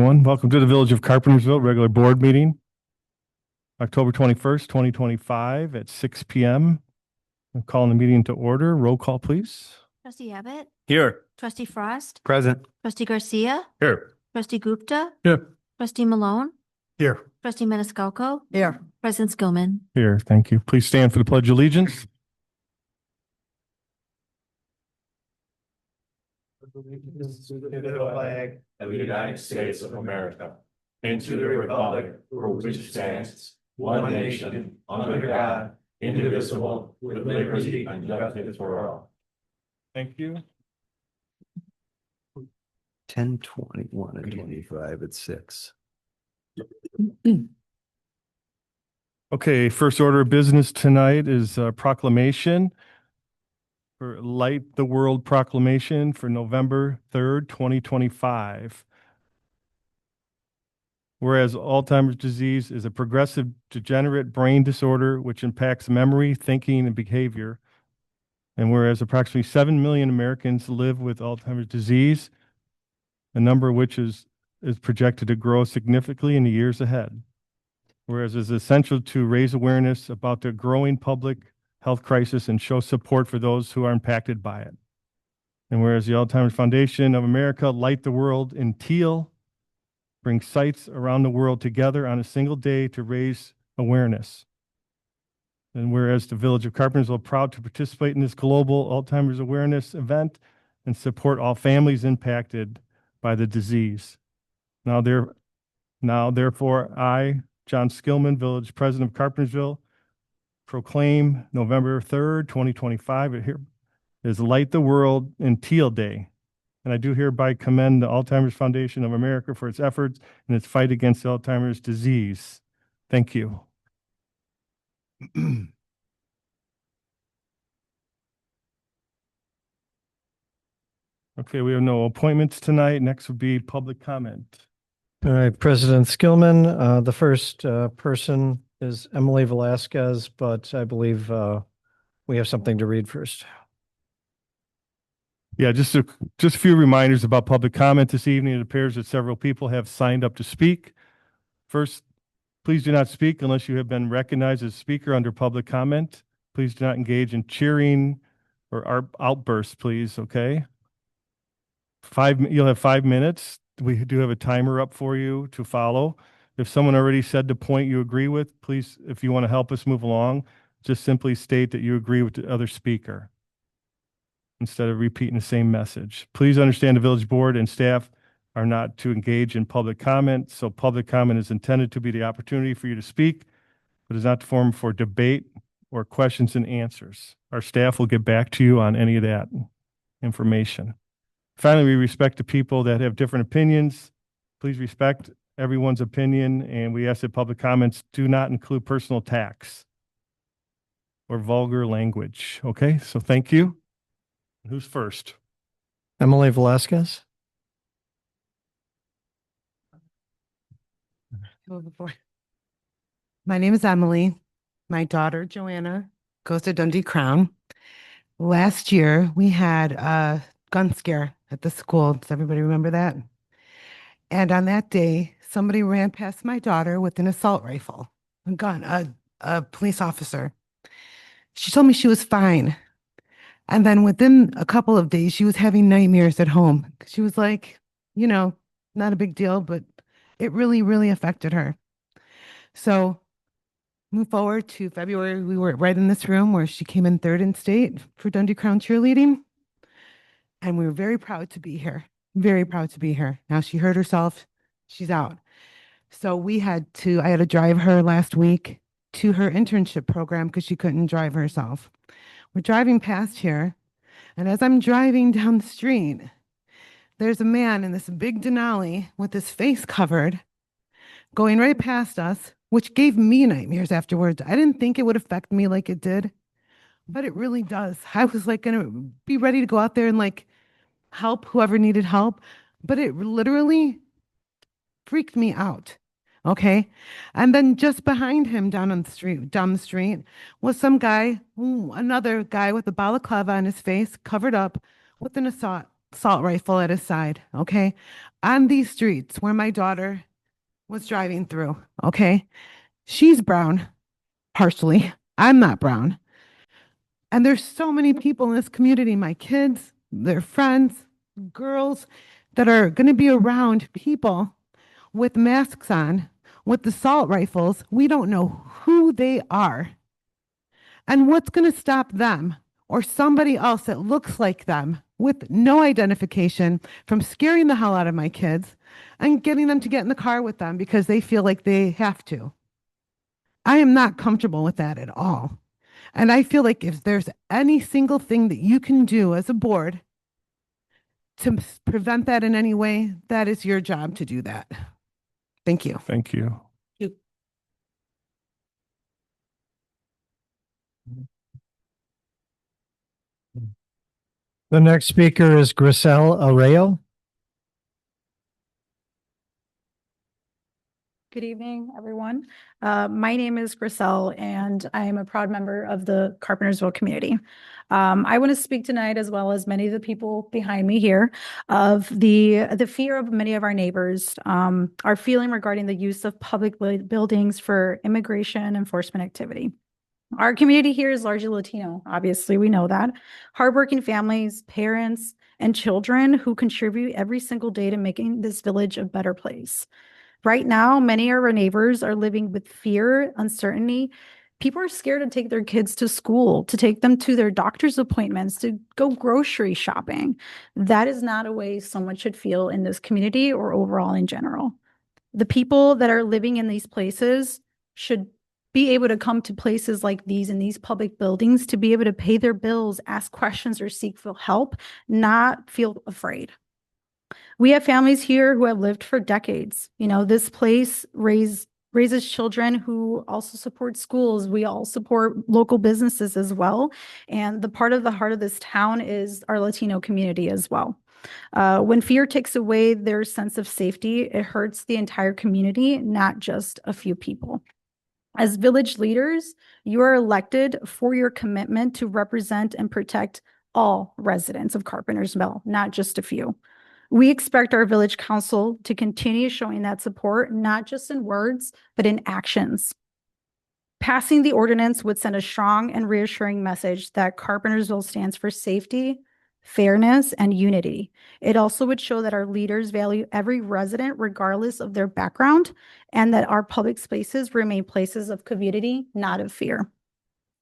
everyone. Welcome to the Village of Carpentersville regular board meeting, October 21st, 2025 at 6 p.m. I'm calling the meeting to order. Roll call, please. Trustee Abbott? Here. Trustee Frost? Present. Trustee Garcia? Here. Trustee Gupta? Here. Trustee Malone? Here. Trustee Maniscalco? Here. President Skillman? Here, thank you. Please stand for the Pledge of Allegiance. Allegiance to the flag of the United States of America and to the republic for which it stands, one nation, under God, indivisible, with liberty and justice for all. Thank you. 10:21 and 25 at 6. Okay, first order of business tonight is a proclamation for Light the World proclamation for November 3rd, 2025. Whereas Alzheimer's disease is a progressive degenerate brain disorder which impacts memory, thinking, and behavior. And whereas approximately 7 million Americans live with Alzheimer's disease, a number which is projected to grow significantly in the years ahead. Whereas it's essential to raise awareness about the growing public health crisis and show support for those who are impacted by it. And whereas the Alzheimer's Foundation of America, Light the World in Teal, brings sites around the world together on a single day to raise awareness. And whereas the Village of Carpentersville proud to participate in this global Alzheimer's awareness event and support all families impacted by the disease. Now therefore, I, John Skillman, Village President of Carpentersville, proclaim November 3rd, 2025 here is Light the World in Teal Day. And I do hereby commend the Alzheimer's Foundation of America for its efforts in its fight against Alzheimer's disease. Thank you. Okay, we have no appointments tonight. Next would be public comment. All right, President Skillman, the first person is Emily Velasquez, but I believe we have something to read first. Yeah, just a few reminders about public comment this evening. It appears that several people have signed up to speak. First, please do not speak unless you have been recognized as speaker under public comment. Please do not engage in cheering or outbursts, please, okay? You'll have 5 minutes. We do have a timer up for you to follow. If someone already said the point you agree with, please, if you want to help us move along, just simply state that you agree with the other speaker instead of repeating the same message. Please understand the village board and staff are not to engage in public comment, so public comment is intended to be the opportunity for you to speak, but is not the forum for debate or questions and answers. Our staff will get back to you on any of that information. Finally, we respect the people that have different opinions. Please respect everyone's opinion, and we ask that public comments do not include personal attacks or vulgar language. Okay, so thank you. Who's first? Emily Velasquez. My name is Emily. My daughter, Joanna, goes to Dundee Crown. Last year, we had a gun scare at the school. Does everybody remember that? And on that day, somebody ran past my daughter with an assault rifle, a gun, a police officer. She told me she was fine. And then within a couple of days, she was having nightmares at home. She was like, not a big deal, but it really, really affected her. So move forward to February. We were right in this room where she came in third in state for Dundee Crown cheerleading. And we were very proud to be here. Very proud to be here. Now she hurt herself. She's out. So I had to drive her last week to her internship program because she couldn't drive herself. We're driving past here, and as I'm driving down the street, there's a man in this big Denali with his face covered going right past us, which gave me nightmares afterwards. I didn't think it would affect me like it did, but it really does. I was like going to be ready to go out there and like help whoever needed help, but it literally freaked me out. Okay. And then just behind him down the street was another guy with a balaclava on his face covered up with an assault assault rifle at his side, okay? On these streets where my daughter was driving through, okay? She's brown, partially. I'm not brown. And there's so many people in this community, my kids, their friends, girls, that are going to be around people with masks on, with assault rifles. We don't know who they are. And what's going to stop them or somebody else that looks like them with no identification from scaring the hell out of my kids and getting them to get in the car with them because they feel like they have to? I am not comfortable with that at all. And I feel like if there's any single thing that you can do as a board to prevent that in any way, that is your job to do that. Thank you. Thank you. The next speaker is Grisel Arreo. Good evening, everyone. My name is Grisel, and I am a proud member of the Carpentersville community. I want to speak tonight, as well as many of the people behind me here, of the fear of many of our neighbors, our feeling regarding the use of public buildings for immigration enforcement activity. Our community here is largely Latino. Obviously, we know that. Hardworking families, parents, and children who contribute every single day to making this village a better place. Right now, many of our neighbors are living with fear, uncertainty. People are scared to take their kids to school, to take them to their doctor's appointments, to go grocery shopping. That is not a way someone should feel in this community or overall in general. The people that are living in these places should be able to come to places like these in these public buildings to be able to pay their bills, ask questions, or seek for help, not feel afraid. We have families here who have lived for decades. You know, this place raises children who also support schools. We all support local businesses as well. And the part of the heart of this town is our Latino community as well. When fear takes away their sense of safety, it hurts the entire community, not just a few people. As village leaders, you are elected for your commitment to represent and protect all residents of Carpentersville, not just a few. We expect our village council to continue showing that support, not just in words, but in actions. Passing the ordinance would send a strong and reassuring message that Carpentersville stands for safety, fairness, and unity. It also would show that our leaders value every resident regardless of their background, and that our public spaces remain places of community, not of fear.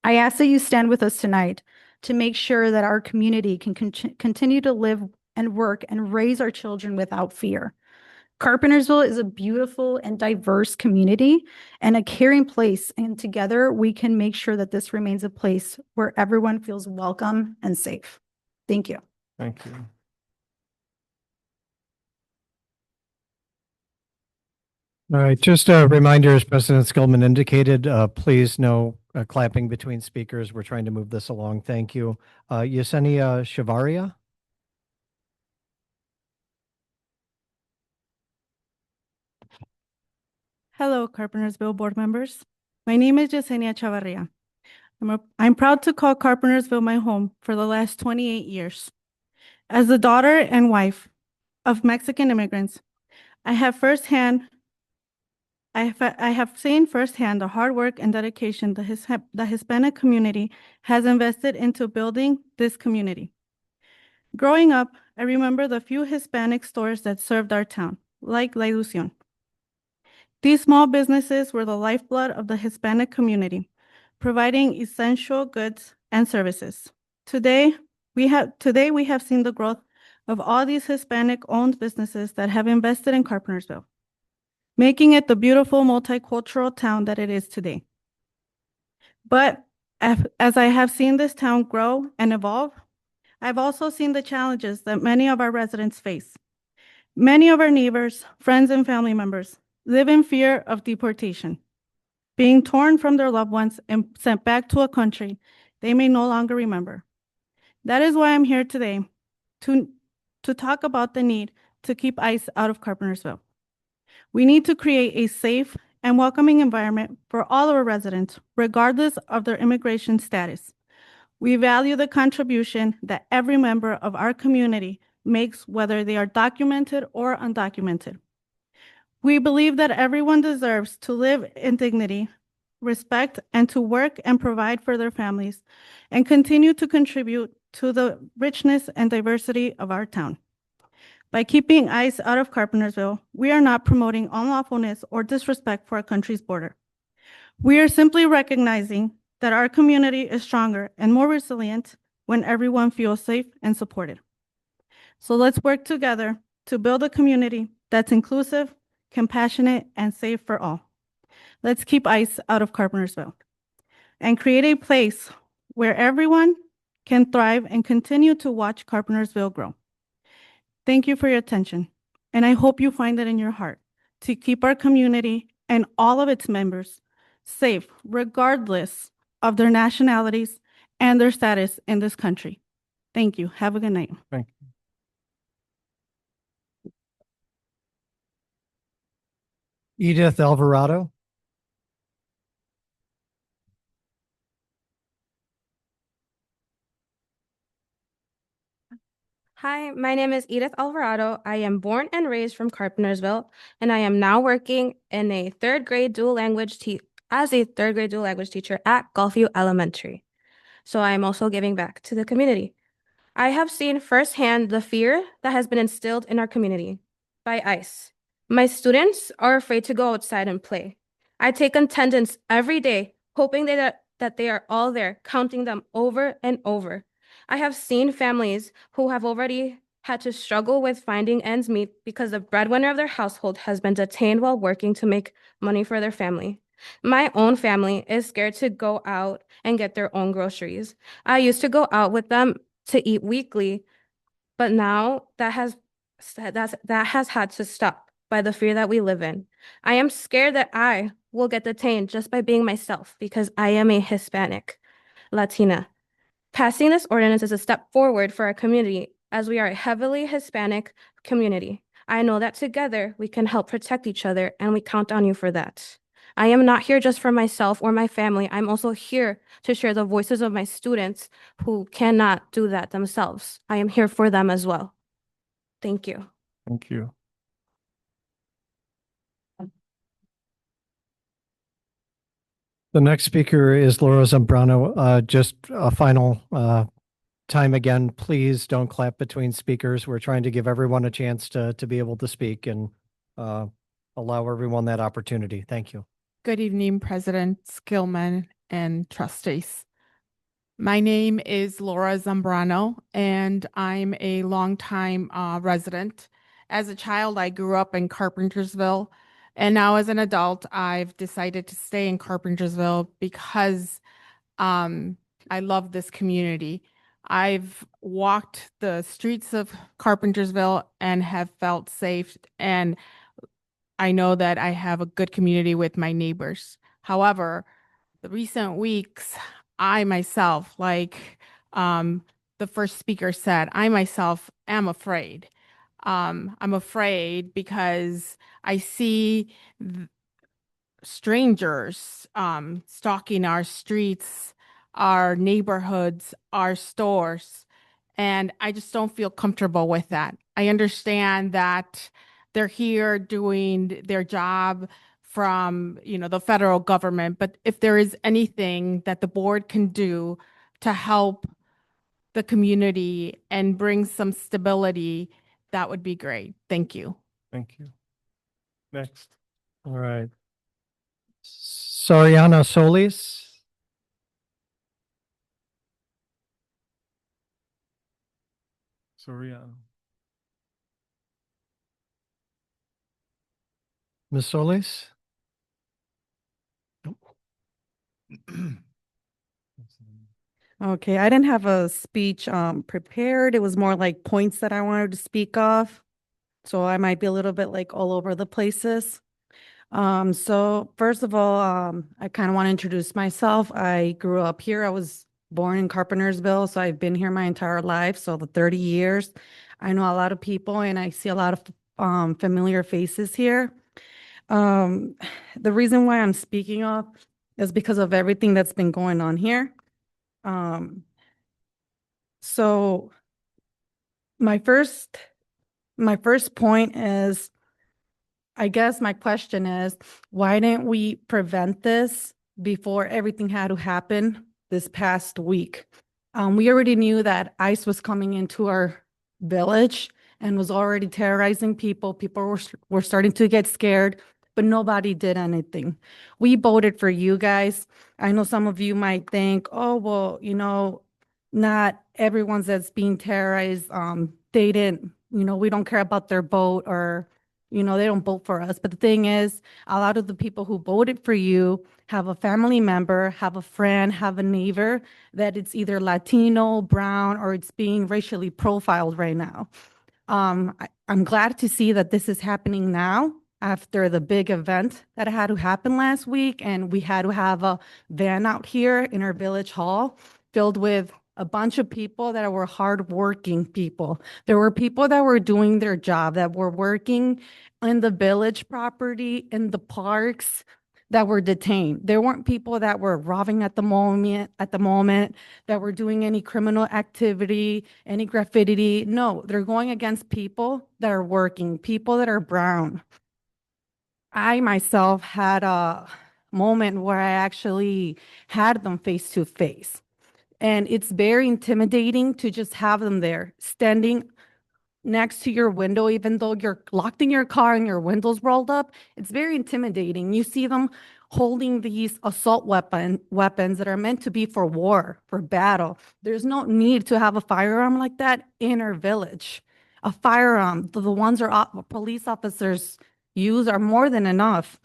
I ask that you stand with us tonight to make sure that our community can continue to live and work and raise our children without fear. Carpentersville is a beautiful and diverse community and a caring place, and together we can make sure that this remains a place where everyone feels welcome and safe. Thank you. Thank you. All right, just a reminder, as President Skillman indicated, please no clapping between speakers. We're trying to move this along. Thank you. Yesenia Shavaria. Hello, Carpentersville board members. My name is Yesenia Chavarria. I'm proud to call Carpentersville my home for the last 28 years. As the daughter and wife of Mexican immigrants, I have seen firsthand the hard work and dedication the Hispanic community has invested into building this community. Growing up, I remember the few Hispanic stores that served our town, like La Ilusión. These small businesses were the lifeblood of the Hispanic community, providing essential goods and services. Today, we have seen the growth of all these Hispanic-owned businesses that have invested in Carpentersville, making it the beautiful multicultural town that it is today. But as I have seen this town grow and evolve, I've also seen the challenges that many of our residents face. Many of our neighbors, friends, and family members live in fear of deportation, being torn from their loved ones and sent back to a country they may no longer remember. That is why I'm here today to talk about the need to keep ICE out of Carpentersville. We need to create a safe and welcoming environment for all of our residents, regardless of their immigration status. We value the contribution that every member of our community makes, whether they are documented or undocumented. We believe that everyone deserves to live in dignity, respect, and to work and provide for their families and continue to contribute to the richness and diversity of our town. By keeping ICE out of Carpentersville, we are not promoting unlawfulness or disrespect for our country's border. We are simply recognizing that our community is stronger and more resilient when everyone feels safe and supported. So let's work together to build a community that's inclusive, compassionate, and safe for all. Let's keep ICE out of Carpentersville and create a place where everyone can thrive and continue to watch Carpentersville grow. Thank you for your attention, and I hope you find it in your heart to keep our community and all of its members safe, regardless of their nationalities and their status in this country. Thank you. Have a good night. Thank you. Edith Alvarado. Hi, my name is Edith Alvarado. I am born and raised from Carpentersville, and I am now working in a third grade dual language teacher at Gulfview Elementary. So I am also giving back to the community. I have seen firsthand the fear that has been instilled in our community by ICE. My students are afraid to go outside and play. I take attendance every day, hoping that they are all there, counting them over and over. I have seen families who have already had to struggle with finding ends meet because the breadwinner of their household has been detained while working to make money for their family. My own family is scared to go out and get their own groceries. I used to go out with them to eat weekly, but now that has had to stop by the fear that we live in. I am scared that I will get detained just by being myself because I am a Hispanic Latina. Passing this ordinance is a step forward for our community as we are a heavily Hispanic community. I know that together we can help protect each other, and we count on you for that. I am not here just for myself or my family. I'm also here to share the voices of my students who cannot do that themselves. I am here for them as well. Thank you. Thank you. The next speaker is Laura Zambrano. Just a final time again, please don't clap between speakers. We're trying to give everyone a chance to be able to speak and allow everyone that opportunity. Thank you. Good evening, President Skillman and trustees. My name is Laura Zambrano, and I'm a longtime resident. As a child, I grew up in Carpentersville, and now as an adult, I've decided to stay in Carpentersville because I love this community. I've walked the streets of Carpentersville and have felt safe, and I know that I have a good community with my neighbors. However, the recent weeks, I myself, like the first speaker said, I myself am afraid. I'm afraid because I see strangers stalking our streets, our neighborhoods, our stores, and I just don't feel comfortable with that. I understand that they're here doing their job from, the federal government, but if there is anything that the board can do to help the community and bring some stability, that would be great. Thank you. Thank you. Next. All right. Soriano Solis. Soriano. Ms. Solis? Okay, I didn't have a speech prepared. It was more like points that I wanted to speak of. So I might be a little bit like all over the places. So first of all, I kind of want to introduce myself. I grew up here. I was born in Carpentersville, so I've been here my entire life. So the 30 years, I know a lot of people and I see a lot of familiar faces here. The reason why I'm speaking up is because of everything that's been going on here. So my first my first point is, I guess my question is, why didn't we prevent this before everything had to happen this past week? We already knew that ICE was coming into our village and was already terrorizing people. People were starting to get scared, but nobody did anything. We voted for you guys. I know some of you might think, oh, well, not everyone's that's being terrorized. They didn't, we don't care about their vote, or they don't vote for us. But the thing is, a lot of the people who voted for you have a family member, have a friend, have a neighbor that it's either Latino, brown, or it's being racially profiled right now. I'm glad to see that this is happening now after the big event that had to happen last week. And we had to have a van out here in our village hall filled with a bunch of people that were hardworking people. There were people that were doing their job, that were working in the village property, in the parks, that were detained. There weren't people that were robbing at the moment, that were doing any criminal activity, any graffiti. No, they're going against people that are working, people that are brown. I myself had a moment where I actually had them face to face. And it's very intimidating to just have them there standing next to your window, even though you're locked in your car and your windows rolled up. It's very intimidating. You see them holding these assault weapons that are meant to be for war, for battle. There's no need to have a firearm like that in our village. A firearm, the ones our police officers use, are more than enough.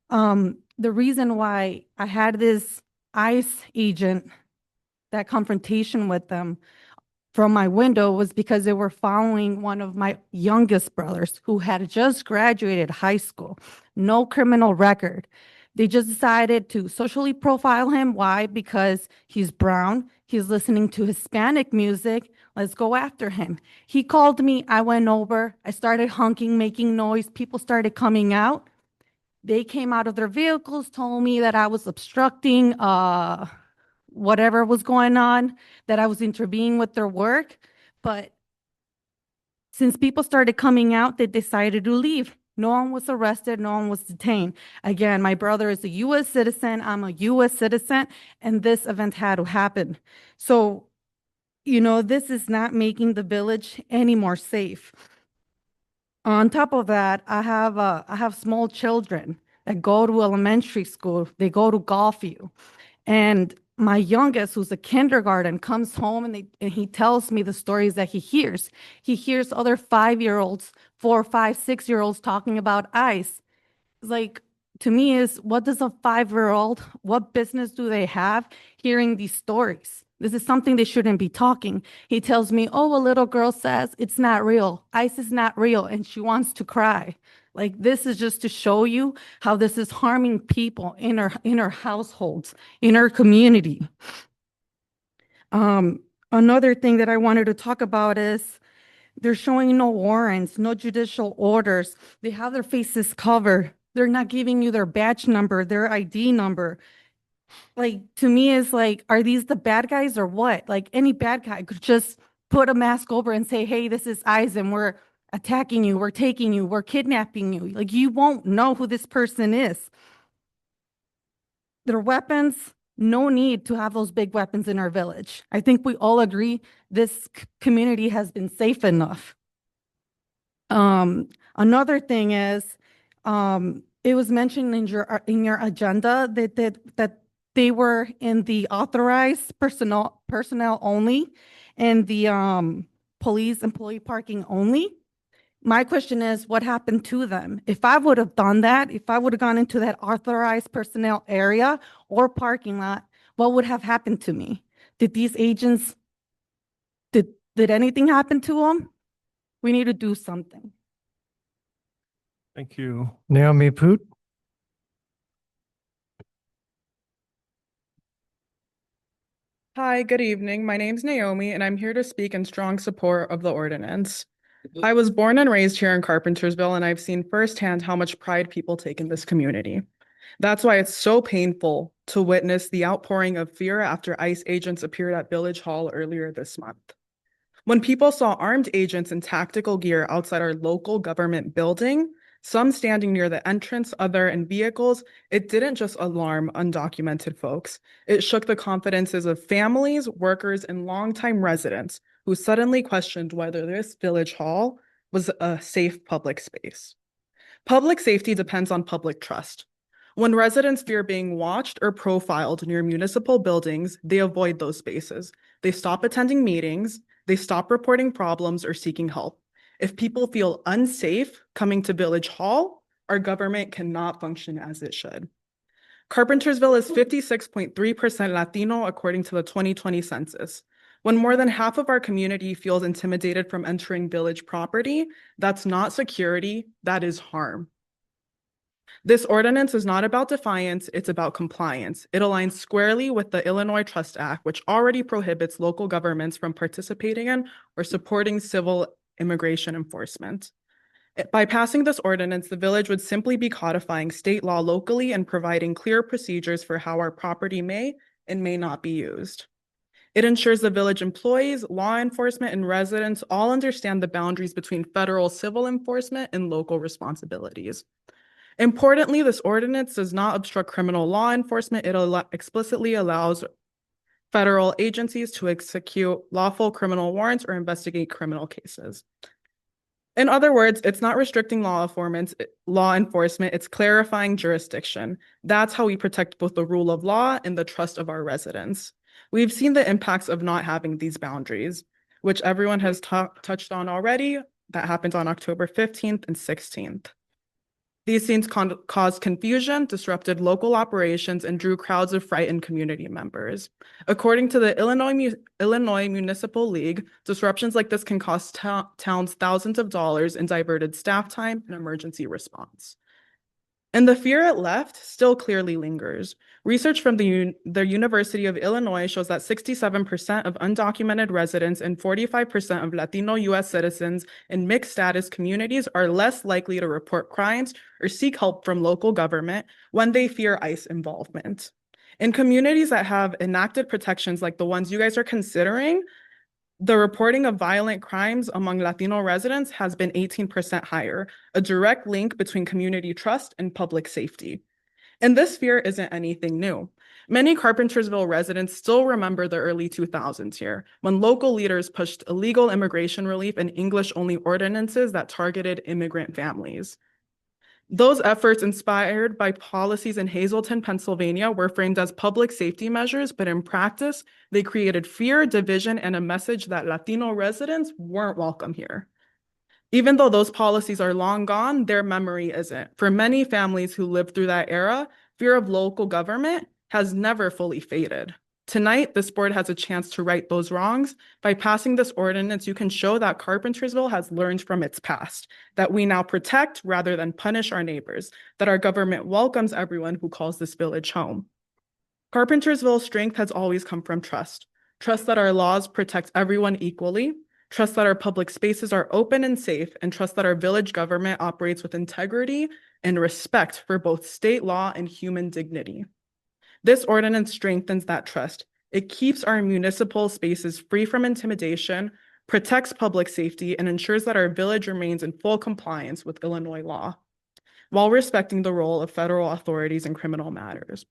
The reason why I had this ICE agent, that confrontation with them from my window, was because they were following one of my youngest brothers who had just graduated high school, no criminal record. They just decided to socially profile him. Why? Because he's brown, he's listening to Hispanic music. Let's go after him. He called me, I went over, I started honking, making noise. People started coming out. They came out of their vehicles, told me that I was obstructing whatever was going on, that I was intervening with their work. But since people started coming out, they decided to leave. No one was arrested, no one was detained. Again, my brother is a US citizen, I'm a US citizen, and this event had to happen. So, this is not making the village any more safe. On top of that, I have small children that go to elementary school. They go to Gulfview. And my youngest, who's a kindergarten, comes home and he tells me the stories that he hears. He hears other 5-year-olds, 4, 5, 6-year-olds talking about ICE. It's like, to me, is what does a 5-year-old, what business do they have hearing these stories? This is something they shouldn't be talking. He tells me, oh, a little girl says it's not real. ICE is not real, and she wants to cry. Like, this is just to show you how this is harming people in our households, in our community. Another thing that I wanted to talk about is they're showing no warrants, no judicial orders. They have their faces covered. They're not giving you their badge number, their ID number. Like, to me, is like, are these the bad guys or what? Like, any bad guy could just put a mask over and say, hey, this is ICE and we're attacking you, we're taking you, we're kidnapping you. Like, you won't know who this person is. Their weapons, no need to have those big weapons in our village. I think we all agree this community has been safe enough. Another thing is, it was mentioned in your agenda that they were in the authorized personnel only, and the police employee parking only. My question is, what happened to them? If I would have done that, if I would have gone into that authorized personnel area or parking lot, what would have happened to me? Did these agents, did anything happen to them? We need to do something. Thank you. Naomi Poot. Hi, good evening. My name's Naomi, and I'm here to speak in strong support of the ordinance. I was born and raised here in Carpentersville, and I've seen firsthand how much pride people take in this community. That's why it's so painful to witness the outpouring of fear after ICE agents appeared at Village Hall earlier this month. When people saw armed agents in tactical gear outside our local government building, some standing near the entrance, other in vehicles, it didn't just alarm undocumented folks. It shook the confidences of families, workers, and longtime residents who suddenly questioned whether this village hall was a safe public space. Public safety depends on public trust. When residents fear being watched or profiled near municipal buildings, they avoid those spaces. They stop attending meetings, they stop reporting problems or seeking help. If people feel unsafe coming to Village Hall, our government cannot function as it should. Carpentersville is 56.3% Latino according to the 2020 census. When more than half of our community feels intimidated from entering village property, that's not security, that is harm. This ordinance is not about defiance, it's about compliance. It aligns squarely with the Illinois Trust Act, which already prohibits local governments from participating in or supporting civil immigration enforcement. By passing this ordinance, the village would simply be codifying state law locally and providing clear procedures for how our property may and may not be used. It ensures the village employees, law enforcement, and residents all understand the boundaries between federal civil enforcement and local responsibilities. Importantly, this ordinance does not obstruct criminal law enforcement. It explicitly allows federal agencies to execute lawful criminal warrants or investigate criminal cases. In other words, it's not restricting law enforcement, it's clarifying jurisdiction. That's how we protect both the rule of law and the trust of our residents. We've seen the impacts of not having these boundaries, which everyone has touched on already. That happened on October 15th and 16th. These scenes caused confusion, disrupted local operations, and drew crowds of frightened community members. According to the Illinois Municipal League, disruptions like this can cost towns thousands of dollars in diverted staff time and emergency response. And the fear it left still clearly lingers. Research from the University of Illinois shows that 67% of undocumented residents and 45% of Latino U.S. citizens in mixed status communities are less likely to report crimes or seek help from local government when they fear ICE involvement. In communities that have enacted protections like the ones you guys are considering, the reporting of violent crimes among Latino residents has been 18% higher, a direct link between community trust and public safety. And this fear isn't anything new. Many Carpentersville residents still remember the early 2000s here, when local leaders pushed illegal immigration relief and English-only ordinances that targeted immigrant families. Those efforts, inspired by policies in Hazleton, Pennsylvania, were framed as public safety measures, but in practice, they created fear, division, and a message that Latino residents weren't welcome here. Even though those policies are long gone, their memory isn't. For many families who lived through that era, fear of local government has never fully faded. Tonight, this board has a chance to right those wrongs. By passing this ordinance, you can show that Carpentersville has learned from its past, that we now protect rather than punish our neighbors, that our government welcomes everyone who calls this village home. Carpentersville's strength has always come from trust. Trust that our laws protect everyone equally, trust that our public spaces are open and safe, and trust that our village government operates with integrity and respect for both state law and human dignity. This ordinance strengthens that trust. It keeps our municipal spaces free from intimidation, protects public safety, and ensures that our village remains in full compliance with Illinois law, while respecting the role of federal authorities in criminal matters.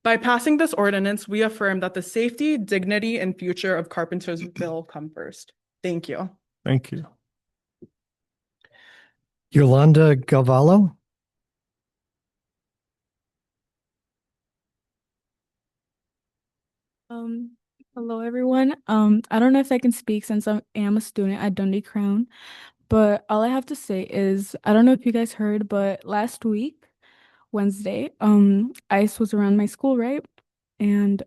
By passing this ordinance, we affirm that the safety, dignity, and future of Carpentersville come first. Thank you. Thank you. Yolanda Gavallo. Hello everyone. I don't know if I can speak since I am a student at Dundee Crown, but all I have to say is I don't know if you guys heard, but last week, Wednesday, ICE was around my school, right? And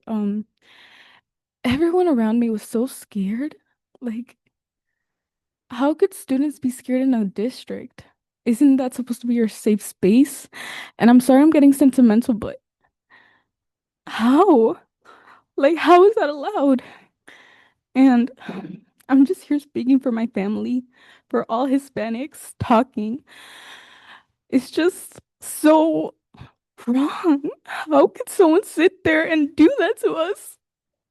everyone around me was so scared. Like, how could students be scared in a district? Isn't that supposed to be your safe space? And I'm sorry I'm getting sentimental, but how? Like, how is that allowed? And I'm just here speaking for my family, for all Hispanics talking. It's just so wrong. How could someone sit there and do that to us?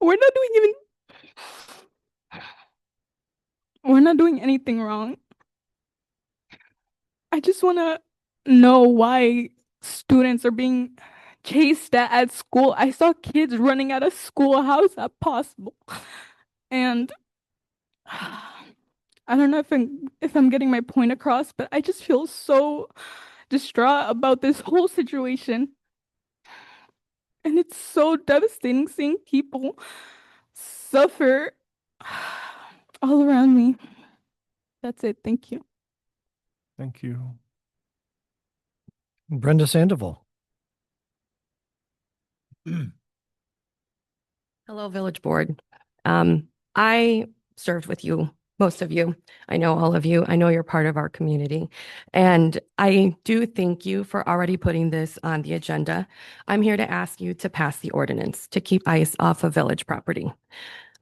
We're not doing even. We're not doing anything wrong. I just want to know why students are being chased at school. I saw kids running out of school. How is that possible? And I don't know if I'm getting my point across, but I just feel so distraught about this whole situation. And it's so devastating seeing people suffer all around me. That's it. Thank you. Thank you. Brenda Sandoval. Hello, Village Board. I served with you, most of you. I know all of you. I know you're part of our community. And I do thank you for already putting this on the agenda. I'm here to ask you to pass the ordinance to keep ICE off of village property.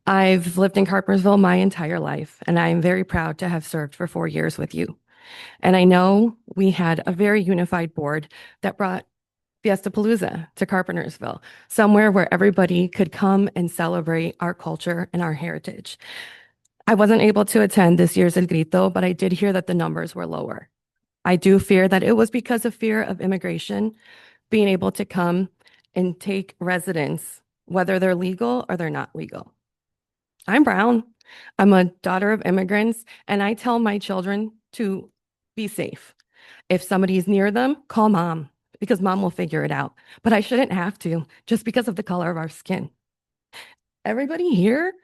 I've lived in Carpentersville my entire life, and I'm very proud to have served for 4 years with you. And I know we had a very unified board that brought Fiestapalooza to Carpentersville, somewhere where everybody could come and celebrate our culture and our heritage. I wasn't able to attend this year's El Grito, but I did hear that the numbers were lower. I do fear that it was because of fear of immigration being able to come and take residence, whether they're legal or they're not legal. I'm brown. I'm a daughter of immigrants, and I tell my children to be safe. If somebody's near them, call mom, because mom will figure it out. But I shouldn't have to just because of the color of our skin. Everybody here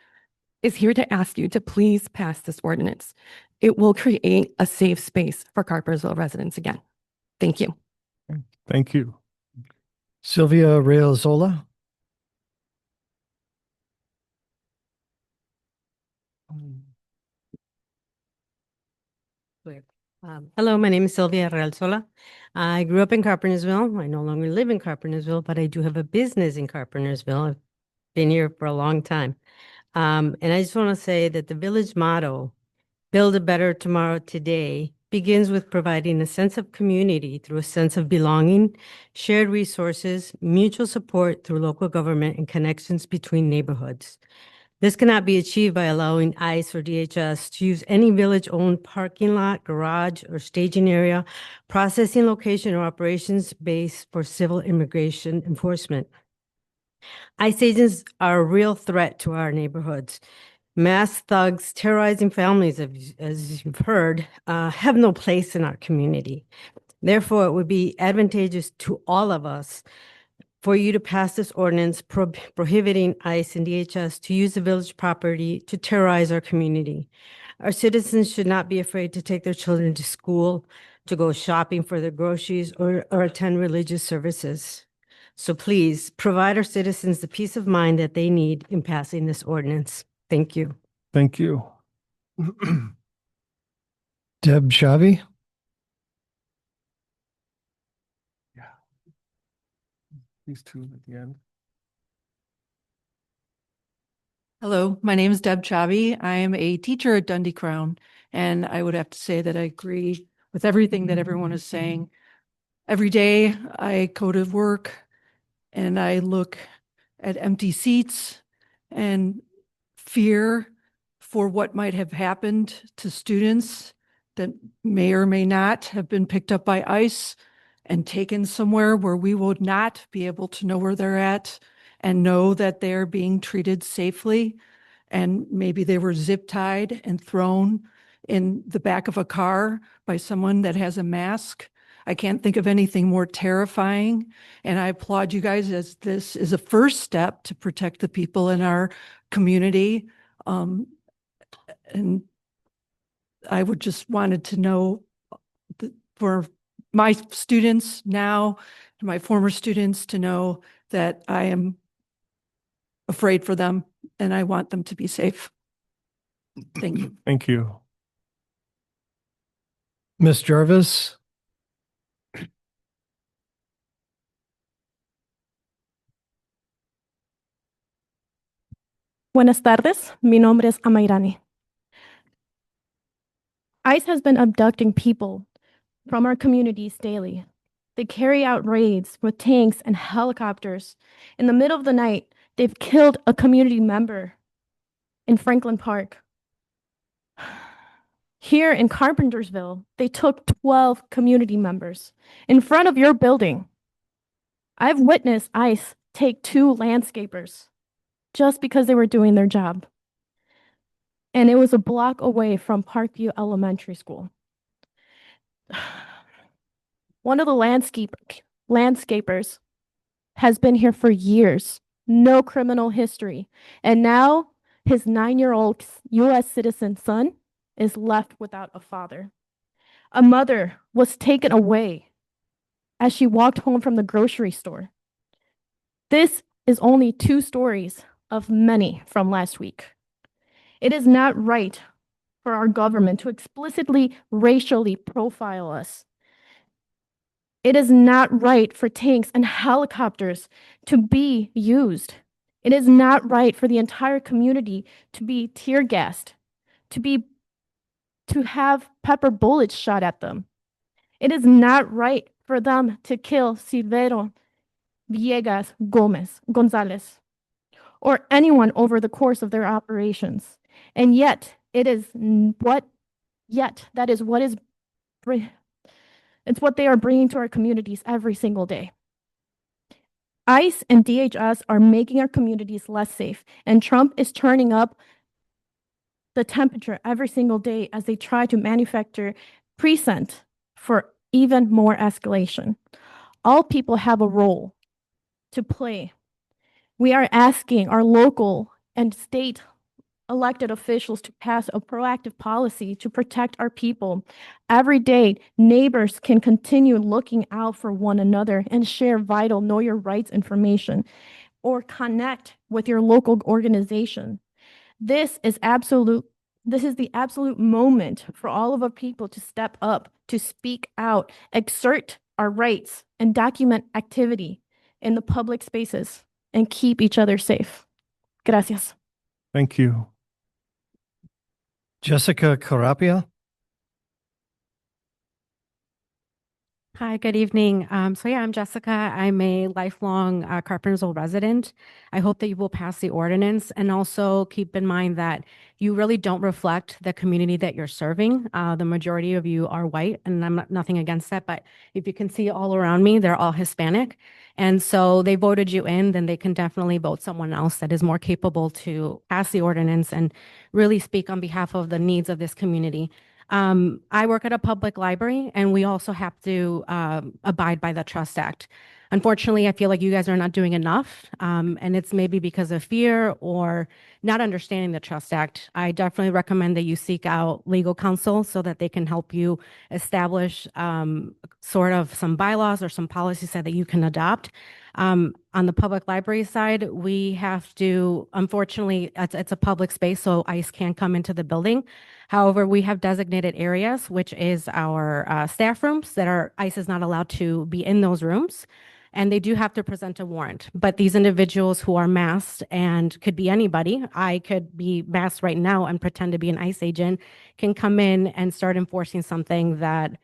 is here to ask you to please pass this ordinance. It will create a safe space for Carpentersville residents again. Thank you. Thank you. Sylvia Reozola. Hello, my name is Sylvia Realzola. I grew up in Carpentersville. I no longer live in Carpentersville, but I do have a business in Carpentersville. I've been here for a long time. And I just want to say that the village motto, build a better tomorrow today, begins with providing a sense of community through a sense of belonging, shared resources, mutual support through local government, and connections between neighborhoods. This cannot be achieved by allowing ICE or DHS to use any village-owned parking lot, garage, or staging area, processing location, or operations base for civil immigration enforcement. ICE agents are a real threat to our neighborhoods. Mass thugs terrorizing families, as you've heard, have no place in our community. Therefore, it would be advantageous to all of us for you to pass this ordinance prohibiting ICE and DHS to use the village property to terrorize our community. Our citizens should not be afraid to take their children to school, to go shopping for their groceries, or attend religious services. So please provide our citizens the peace of mind that they need in passing this ordinance. Thank you. Thank you. Deb Shavi. These two at the end. Hello, my name is Deb Chavi. I am a teacher at Dundee Crown, and I would have to say that I agree with everything that everyone is saying. Every day I go to work and I look at empty seats and fear for what might have happened to students that may or may not have been picked up by ICE and taken somewhere where we would not be able to know where they're at and know that they're being treated safely. And maybe they were zip tied and thrown in the back of a car by someone that has a mask. I can't think of anything more terrifying. And I applaud you guys as this is a first step to protect the people in our community. And I would just wanted to know that for my students now, my former students, to know that I am afraid for them and I want them to be safe. Thank you. Thank you. Ms. Jarvis. Buenas tardes, mi nombre es Amairani. ICE has been abducting people from our communities daily. They carry out raids with tanks and helicopters. In the middle of the night, they've killed a community member in Franklin Park. Here in Carpentersville, they took 12 community members in front of your building. I've witnessed ICE take 2 landscapers just because they were doing their job. And it was a block away from Parkview Elementary School. One of the landscapers has been here for years, no criminal history. And now his 9-year-old US citizen son is left without a father. A mother was taken away as she walked home from the grocery store. This is only 2 stories of many from last week. It is not right for our government to explicitly racially profile us. It is not right for tanks and helicopters to be used. It is not right for the entire community to be tear gassed, to have pepper bullets shot at them. It is not right for them to kill Silvero Villegas Gonzalez, or anyone over the course of their operations. And yet, that is what it's what they are bringing to our communities every single day. ICE and DHS are making our communities less safe, and Trump is turning up the temperature every single day as they try to manufacture precedent for even more escalation. All people have a role to play. We are asking our local and state elected officials to pass a proactive policy to protect our people. Every day, neighbors can continue looking out for one another and share vital know your rights information or connect with your local organization. This is the absolute moment for all of our people to step up, to speak out, exert our rights, and document activity in the public spaces and keep each other safe. Gracias. Thank you. Jessica Carapia. Hi, good evening. I'm Jessica. I'm a lifelong Carpentersville resident. I hope that you will pass the ordinance and also keep in mind that you really don't reflect the community that you're serving. The majority of you are white, and I'm nothing against that, but if you can see all around me, they're all Hispanic. And so they voted you in, then they can definitely vote someone else that is more capable to pass the ordinance and really speak on behalf of the needs of this community. I work at a public library, and we also have to abide by the Trust Act. Unfortunately, I feel like you guys are not doing enough, and it's maybe because of fear or not understanding the Trust Act. I definitely recommend that you seek out legal counsel so that they can help you establish sort of some bylaws or some policies that you can adopt. On the public library side, we have to, unfortunately, it's a public space, so ICE can't come into the building. However, we have designated areas, which is our staff rooms that ICE is not allowed to be in those rooms. And they do have to present a warrant. But these individuals who are masked, and could be anybody, I could be masked right now and pretend to be an ICE agent, can come in and start enforcing something that,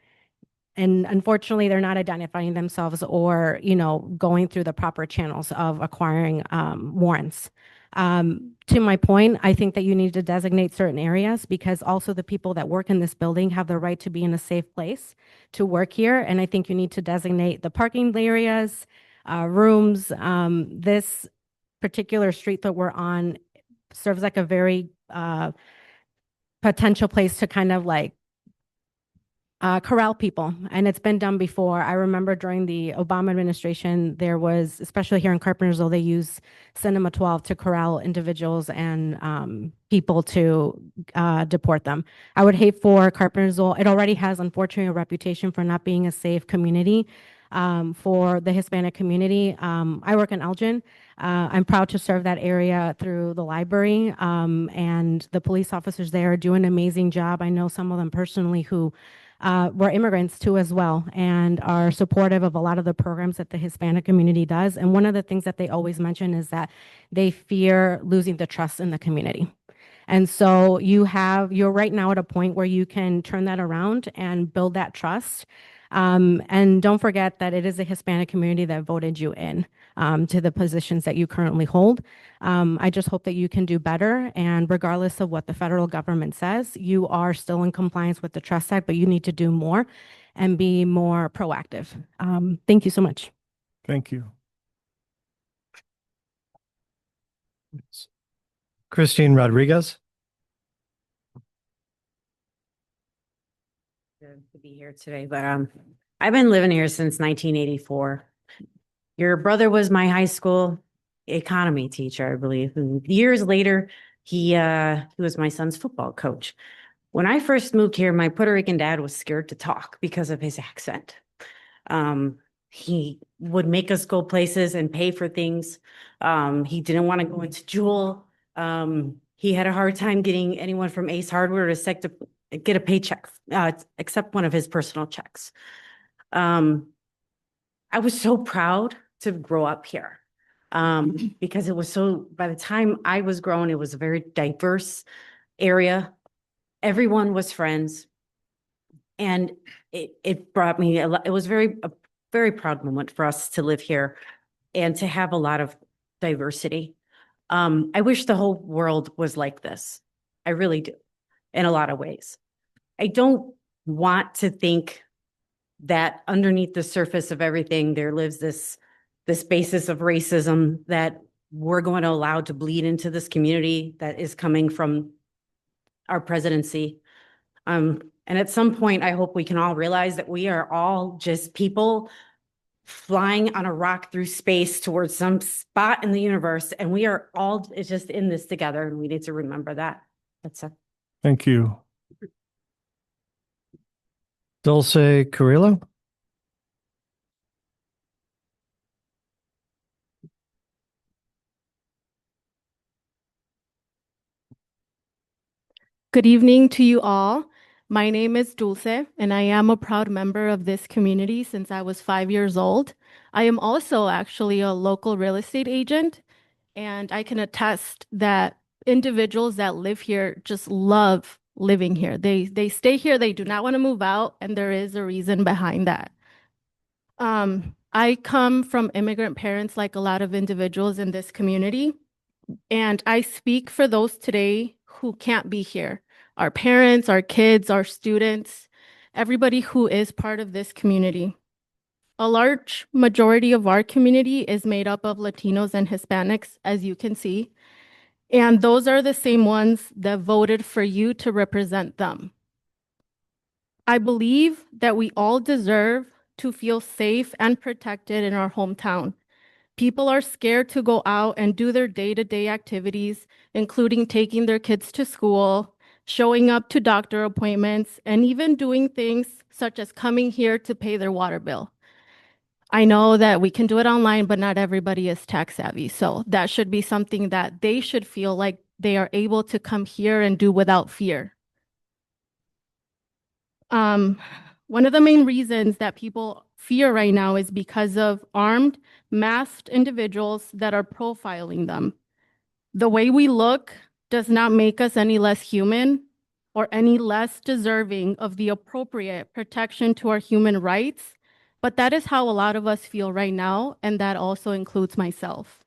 and unfortunately, they're not identifying themselves or, going through the proper channels of acquiring warrants. To my point, I think that you need to designate certain areas because also the people that work in this building have the right to be in a safe place to work here. And I think you need to designate the parking areas, rooms. This particular street that we're on serves like a very potential place to kind of like corral people, and it's been done before. I remember during the Obama administration, there was, especially here in Carpentersville, they used Cinema 12 to corral individuals and people to deport them. I would hate for Carpentersville. It already has, unfortunately, a reputation for not being a safe community for the Hispanic community. I work in Elgin. I'm proud to serve that area through the library, and the police officers there do an amazing job. I know some of them personally who were immigrants too as well and are supportive of a lot of the programs that the Hispanic community does. And one of the things that they always mention is that they fear losing the trust in the community. And so you're right now at a point where you can turn that around and build that trust. And don't forget that it is a Hispanic community that voted you in to the positions that you currently hold. I just hope that you can do better. And regardless of what the federal government says, you are still in compliance with the Trust Act, but you need to do more and be more proactive. Thank you so much. Thank you. Christine Rodriguez. To be here today, but I've been living here since 1984. Your brother was my high school economy teacher, I believe. And years later, he was my son's football coach. When I first moved here, my Puerto Rican dad was scared to talk because of his accent. He would make us go places and pay for things. He didn't want to go into Jewel. He had a hard time getting anyone from Ace Hardware to get a paycheck, except one of his personal checks. I was so proud to grow up here because it was by the time I was grown, it was a very diverse area. Everyone was friends. And it brought me, it was a very proud moment for us to live here and to have a lot of diversity. I wish the whole world was like this. I really do, in a lot of ways. I don't want to think that underneath the surface of everything, there lives this basis of racism that we're going to allow to bleed into this community that is coming from our presidency. And at some point, I hope we can all realize that we are all just people flying on a rock through space towards some spot in the universe, and we are all just in this together, and we need to remember that. That's it. Thank you. Dulce Carrillo. Good evening to you all. My name is Dulce, and I am a proud member of this community since I was 5 years old. I am also actually a local real estate agent, and I can attest that individuals that live here just love living here. They stay here, they do not want to move out, and there is a reason behind that. I come from immigrant parents like a lot of individuals in this community, and I speak for those today who can't be here. Our parents, our kids, our students, everybody who is part of this community. A large majority of our community is made up of Latinos and Hispanics, as you can see, and those are the same ones that voted for you to represent them. I believe that we all deserve to feel safe and protected in our hometown. People are scared to go out and do their day-to-day activities, including taking their kids to school, showing up to doctor appointments, and even doing things such as coming here to pay their water bill. I know that we can do it online, but not everybody is tech savvy. So that should be something that they should feel like they are able to come here and do without fear. One of the main reasons that people fear right now is because of armed, masked individuals that are profiling them. The way we look does not make us any less human or any less deserving of the appropriate protection to our human rights, but that is how a lot of us feel right now, and that also includes myself.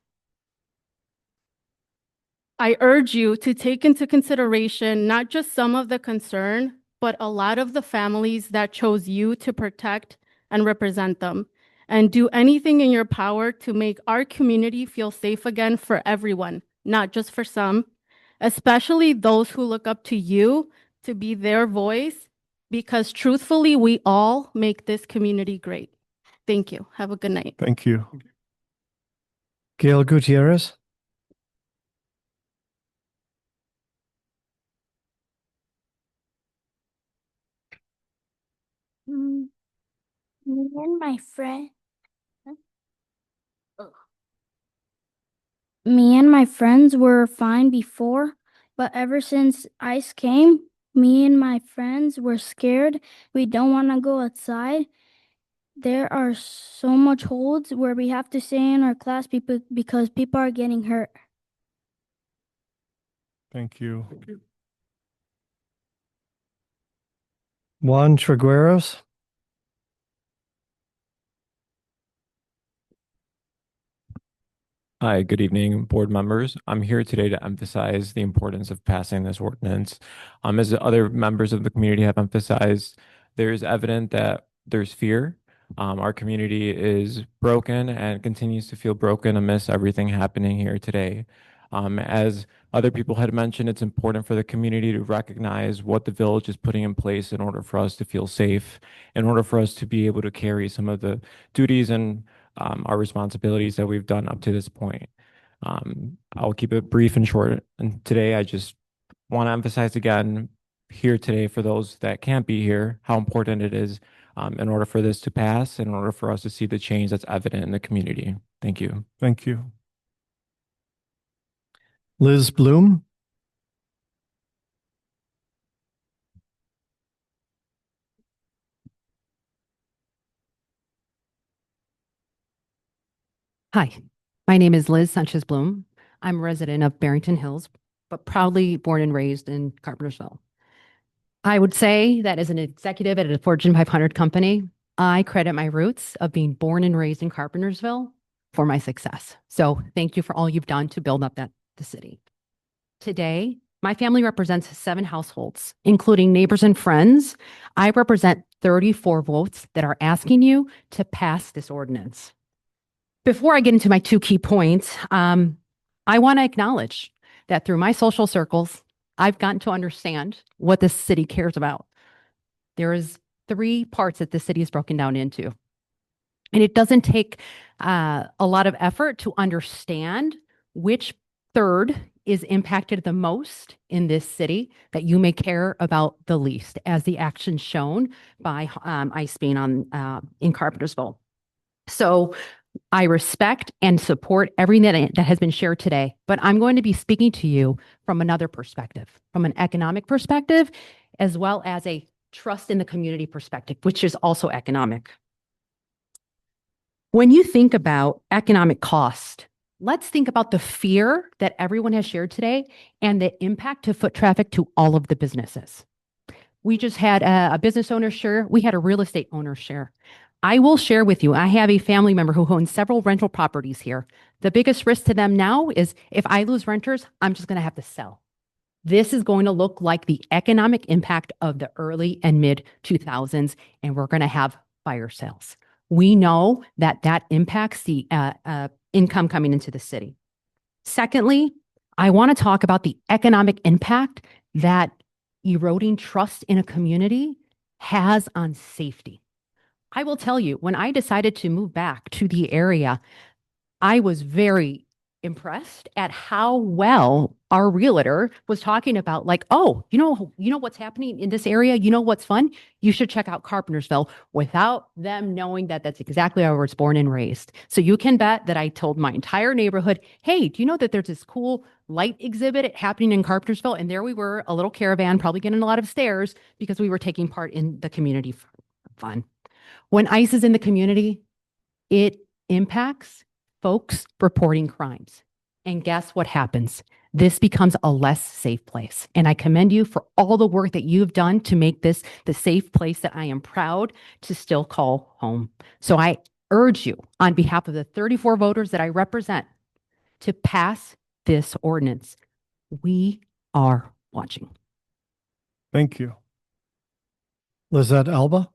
I urge you to take into consideration not just some of the concern, but a lot of the families that chose you to protect and represent them, and do anything in your power to make our community feel safe again for everyone, not just for some, especially those who look up to you to be their voice, because truthfully, we all make this community great. Thank you. Have a good night. Thank you. Gail Gutierrez. Me and my friend. Me and my friends were fine before, but ever since ICE came, me and my friends were scared. We don't want to go outside. There are so much holds where we have to stay in our class because people are getting hurt. Thank you. Juan Trigueros. Hi, good evening, board members. I'm here today to emphasize the importance of passing this ordinance. As other members of the community have emphasized, there is evident that there's fear. Our community is broken and continues to feel broken amidst everything happening here today. As other people had mentioned, it's important for the community to recognize what the village is putting in place in order for us to feel safe, in order for us to be able to carry some of the duties and our responsibilities that we've done up to this point. I'll keep it brief and short. And today, I just want to emphasize again here today for those that can't be here how important it is in order for this to pass, in order for us to see the change that's evident in the community. Thank you. Thank you. Liz Bloom. Hi, my name is Liz Sanchez Bloom. I'm a resident of Barrington Hills, but proudly born and raised in Carpentersville. I would say that as an executive at a Fortune 500 company, I credit my roots of being born and raised in Carpentersville for my success. So thank you for all you've done to build up the city. Today, my family represents 7 households, including neighbors and friends. I represent 34 votes that are asking you to pass this ordinance. Before I get into my 2 key points, I want to acknowledge that through my social circles, I've gotten to understand what this city cares about. There is 3 parts that the city is broken down into. And it doesn't take a lot of effort to understand which third is impacted the most in this city that you may care about the least, as the actions shown by ICE being in Carpentersville. So I respect and support everything that has been shared today, but I'm going to be speaking to you from another perspective, from an economic perspective, as well as a trust in the community perspective, which is also economic. When you think about economic cost, let's think about the fear that everyone has shared today and the impact to foot traffic to all of the businesses. We just had a business owner share. We had a real estate owner share. I will share with you, I have a family member who owns several rental properties here. The biggest risk to them now is if I lose renters, I'm just going to have to sell. This is going to look like the economic impact of the early and mid 2000s, and we're going to have fire sales. We know that that impacts the income coming into the city. Secondly, I want to talk about the economic impact that eroding trust in a community has on safety. I will tell you, when I decided to move back to the area, I was very impressed at how well our realtor was talking about, like, oh, you know what's happening in this area? You know what's fun? You should check out Carpentersville, without them knowing that that's exactly where I was born and raised. So you can bet that I told my entire neighborhood, hey, do you know that there's this cool light exhibit happening in Carpentersville? And there we were, a little caravan, probably getting a lot of stares because we were taking part in the community fun. When ICE is in the community, it impacts folks reporting crimes. And guess what happens? This becomes a less safe place. And I commend you for all the work that you've done to make this the safe place that I am proud to still call home. So I urge you, on behalf of the 34 voters that I represent, to pass this ordinance. We are watching. Thank you. Lizette Alba.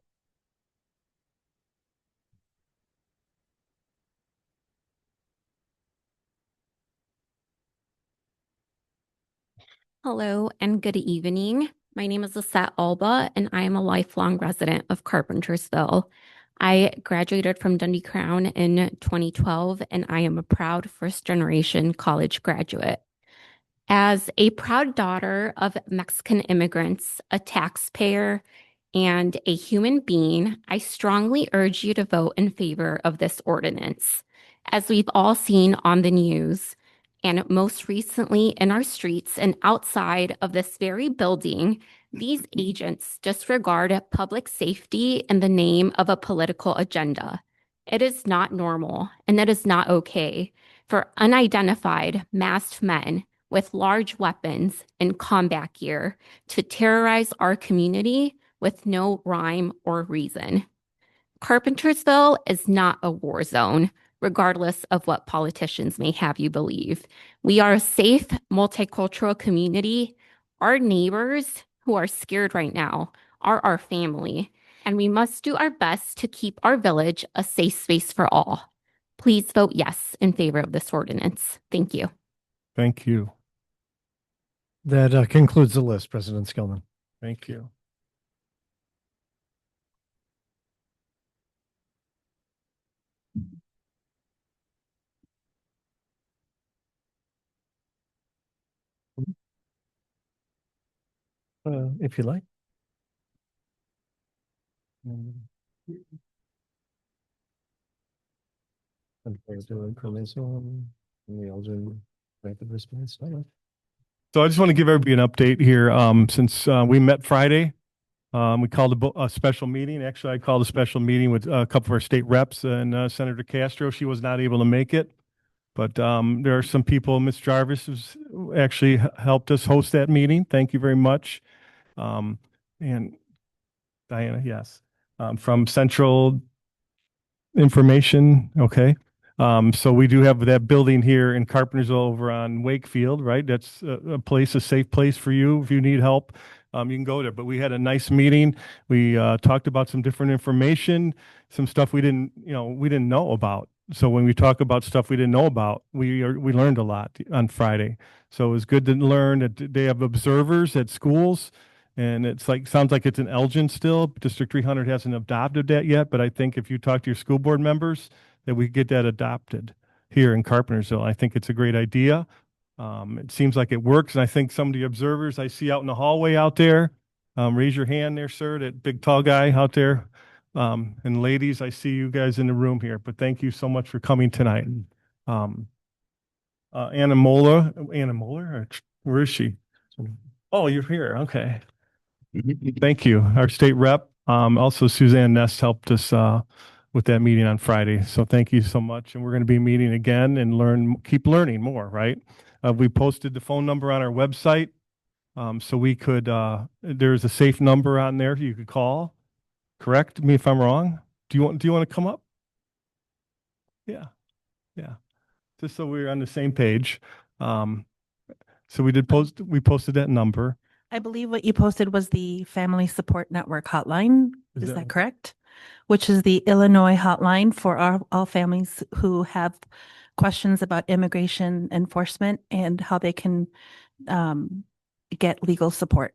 Hello and good evening. My name is Lisette Alba, and I am a lifelong resident of Carpentersville. I graduated from Dundee Crown in 2012, and I am a proud first-generation college graduate. As a proud daughter of Mexican immigrants, a taxpayer, and a human being, I strongly urge you to vote in favor of this ordinance. As we've all seen on the news, and most recently in our streets and outside of this very building, these agents disregard public safety in the name of a political agenda. It is not normal, and it is not okay for unidentified masked men with large weapons and combat gear to terrorize our community with no rhyme or reason. Carpentersville is not a war zone. regardless of what politicians may have you believe. We are a safe, multicultural community. Our neighbors who are scared right now are our family, and we must do our best to keep our village a safe space for all. Please vote yes in favor of this ordinance. Thank you. Thank you. That concludes the list, President Skillman. Thank you. If you like. So I just want to give everybody an update here. Since we met Friday, we called a special meeting. Actually, I called a special meeting with a couple of our state reps and Senator Castro. She was not able to make it, but there are some people. Ms. Jarvis has actually helped us host that meeting. Thank you very much. And Diana, yes, from Central Information. Okay. So we do have that building here in Carpentersville over on Wakefield, right? That's a place, a safe place for you. If you need help, you can go there. But we had a nice meeting. We talked about some different information, some stuff we didn't know about. So when we talk about stuff we didn't know about, we learned a lot on Friday. So it was good to learn that they have observers at schools. And sounds like it's in Elgin still. District 300 hasn't adopted that yet, but I think if you talk to your school board members, that we get that adopted here in Carpentersville. I think it's a great idea. It seems like it works, and I think some of the observers I see out in the hallway out there, raise your hand there, sir, that big tall guy out there. And ladies, I see you guys in the room here, but thank you so much for coming tonight. Anna Moeller, where is she? Oh, you're here, okay. Thank you. Our state rep, also Suzanne Ness helped us with that meeting on Friday. So thank you so much. And we're going to be meeting again and keep learning more, right? We posted the phone number on our website. So we could, there's a safe number on there you could call. Correct me if I'm wrong. Do you want to come up? Yeah. Yeah. Just so we're on the same page. So we posted that number. I believe what you posted was the Family Support Network hotline. Is that correct? Which is the Illinois hotline for all families who have questions about immigration enforcement and how they can get legal support.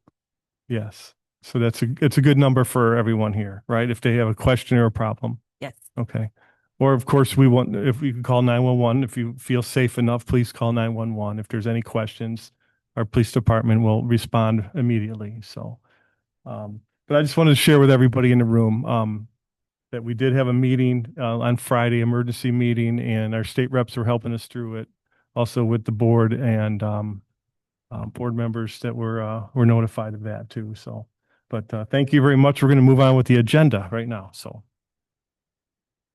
Yes. So it's a good number for everyone here, right? If they have a question or a problem. Yes. Okay. Or of course, if we can call 911, if you feel safe enough, please call 911. If there's any questions, our police department will respond immediately. So, but I just wanted to share with everybody in the room that we did have a meeting on Friday, emergency meeting, and our state reps were helping us through it, also with the board and board members that were notified of that too. So, but thank you very much. We're going to move on with the agenda right now. So,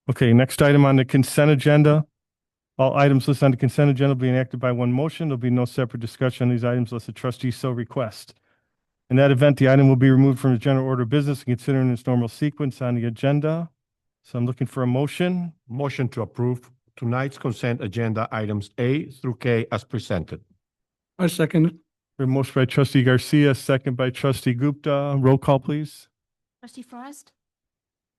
okay, next item on the consent agenda. All items listed on the consent agenda will be enacted by one motion. There'll be no separate discussion on these items unless the trustee so request. In that event, the item will be removed from the general order of business and considered in its normal sequence on the agenda. So I'm looking for a motion. Motion to approve tonight's consent agenda items A through K as presented. I second. A motion by trustee Garcia, second by trustee Gupta. Roll call, please. Trustee Frost?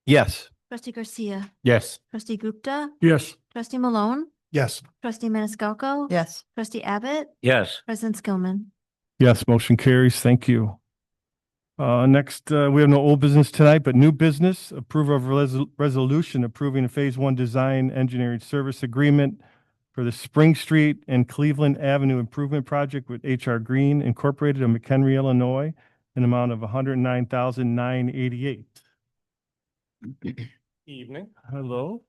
Yes. Trustee Garcia? Yes. Trustee Gupta? Yes. Trustee Malone? Yes. Trustee Maniscalco? Yes. Trustee Abbott? Yes. President Skillman? Yes, motion carries. Thank you. Next, we have no old business tonight, but new business. Approval of resolution approving a Phase 1 design engineering service agreement for the Spring Street and Cleveland Avenue Improvement Project with H.R. Green Incorporated of McHenry, Illinois, an amount of $109,988. Evening. Hello.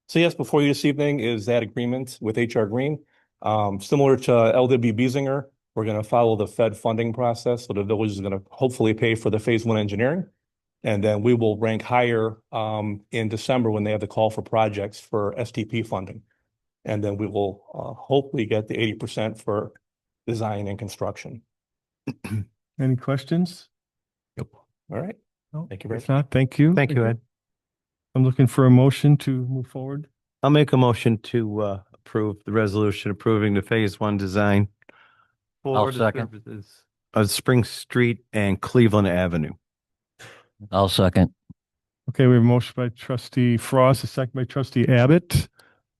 So yes, before you this evening is that agreement with HR Green. Similar to LW Biesinger, we're going to follow the Fed funding process. So the village is going to hopefully pay for the Phase 1 engineering. And then we will rank higher in December when they have the call for projects for STP funding. And then we will hopefully get the 80% for design and construction. Any questions? Yep. All right. No, Thank you very if not, thank you. Thank you, Ed. I'm looking for a motion to move forward. I'll make a motion to approve the resolution approving the Phase 1 design I'll for the second. services of Spring Street and Cleveland Avenue. I'll second. Okay, we have a motion by trustee Frost, a second by trustee Abbott.